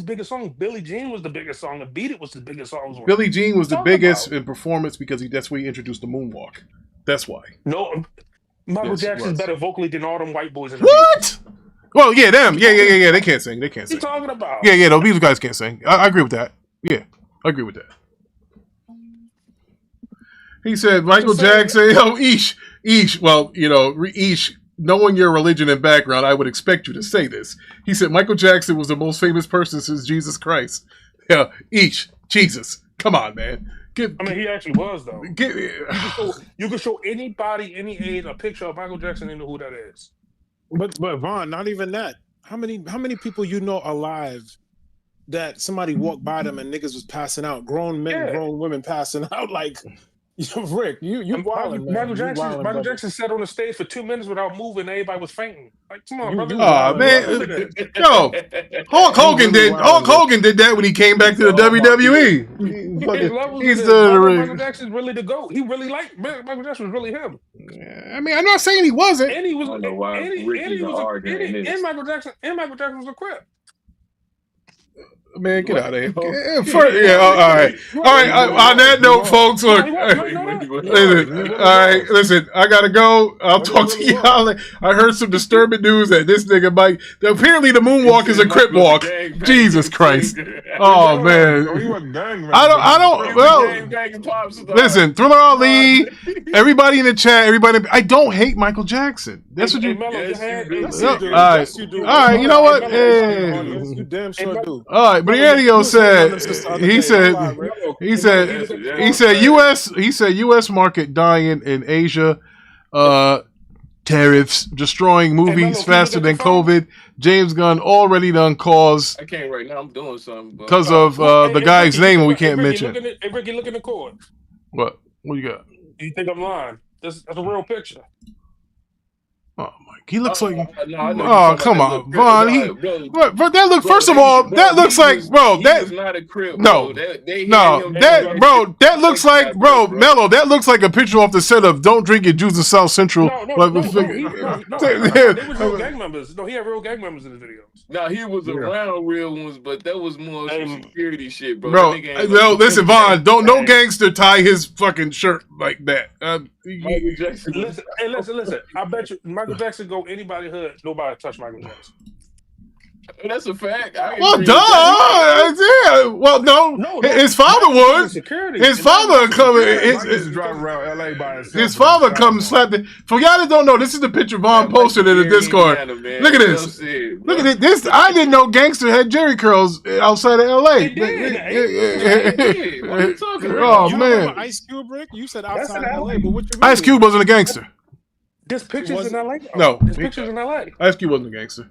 biggest song. Billie Jean was the biggest song. And Beat It was the biggest song. Billie Jean was the Talking biggest about. in performance because that's where he introduced the moonwalk. That's why. No, Michael Yes, it Jackson's was. better vocally than all them white boys in the What? Well, yeah, them. Yeah. They can't sing. They can't Beatles. What sing. you talking about? Yeah. Those Beatles guys can't sing. I agree with that. Yeah, I agree with that. He said Michael Jackson. Oh, Eesh. Well, Eesh. Knowing your religion and background, I would expect you to say this. He said Michael Jackson was the most famous person since Jesus Christ. Yeah, Eesh. Jesus. Come on, man. I mean, he actually was though. You can show anybody, any age, a picture of Michael Jackson. They know who that is. But Vaughn, not even that. How many people you know alive that somebody walked by them and niggas was passing out? Grown men, grown women passing out. Like, Rick, you wildin', man. Michael Jackson sat on the stage for 2 minutes without moving. And everybody was fainting. Like, come on, brother. Oh man, yo, Hulk Hogan did that when he came back to the WWE. Michael Jackson's really the GOAT. He really Michael Jackson was really him. I mean, I'm not saying he wasn't. And he was, and Michael Jackson was a Crip. Man, get out of here. All right. On that note, folks, look. Listen. I gotta go. I'll talk to y'all. I heard some disturbing news that this nigga might. Apparently, the moonwalk is a crip walk. Jesus Christ. Oh man. I don't. Well, listen. Thriller Ali. Everybody in the chat. Everybody. I don't hate Michael Jackson. That's what you. All right. You know what? You damn sure do. All right. Briadio said U.S. market dying in Asia, tariffs destroying movies faster than COVID. James Gunn already done cause. I can't right now. I'm doing something because of the guy's name we can't mention. Hey Ricky, look in the cord. What you got? You think I'm lying? That's a real picture. Oh my! He looks like. Oh come on, Vaughn. But that look. First of all, that looks like, bro. That not a crib. No, that looks like, bro. Mello. That looks like a picture off the set of "Don't Drink Your Juice" in South Central. They was real gang members. No, he had real gang members in the videos. No, he was around real ones, but that was more security shit, bro. No, listen, Vaughn. No gangster tie his fucking shirt like that. Michael Jackson. Listen. I bet you Michael Jackson go anybody hood, nobody touch Michael Jackson. That's a fact. Well, yeah. Well, no. His father would. His father coming. His father come slap it. For y'all that don't know, this is the picture Vaughn posted in the Discord. Look at this. Look at this. I didn't know gangster had Jerry curls outside of LA. What are you talking about? Oh man. Ice Cube, Rick. You said outside of LA, but what you mean? Ice Cube wasn't a gangster. This picture's in LA. No, this picture's in LA. Ice Cube wasn't a gangster.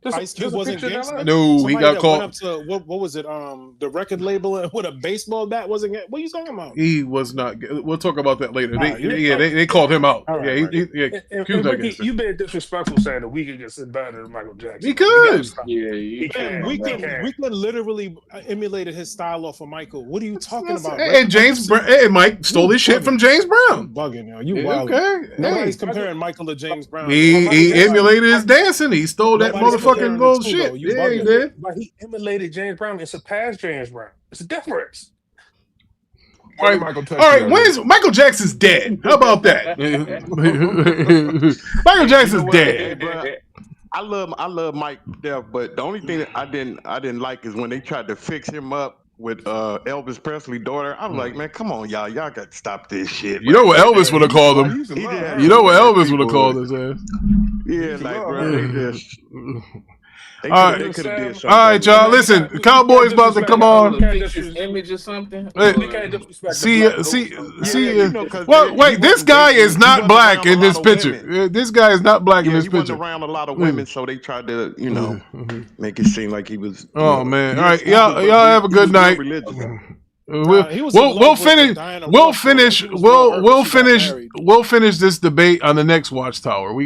Ice Cube wasn't gangster. No, Somebody he got caught. Went up to, what was it? The record label with a baseball bat wasn't. What are you talking about? He was not. We'll talk about that later. They called him out. Cubes not gangster. You've been disrespectful saying the Weeknd gets better than Michael Jackson. He could. He can. Weeknd literally emulated his style off of Michael. What are you talking about? And Mike stole his shit from James Brown. Bugging, yo. You wild. Okay. Nobody's comparing Michael to James Brown. He emulated his dancing. He stole that motherfucking gold shit. Yeah, he did. But he emulated James Brown and surpassed James Brown. It's a difference. All right. When's Michael Jackson's dead? How about that? Michael Jackson's dead. Hey, I love Mike Dev, but the only thing that I didn't like is when they tried to fix him up with Elvis Presley's daughter. I'm like, man, come on, y'all got to stop this shit. You know what Elvis would have called him? You know what Elvis would have called his ass? Yeah, like, bro, they just. All right, y'all. Listen, Cowboys about to come on. Image or something. See. Well, wait. This guy is not black in this picture. This guy is not black in this picture. He was around a lot of women, so they tried to, make it seem like he was. Oh man! All right, y'all have a good night. We'll finish this debate on the next Watchtower.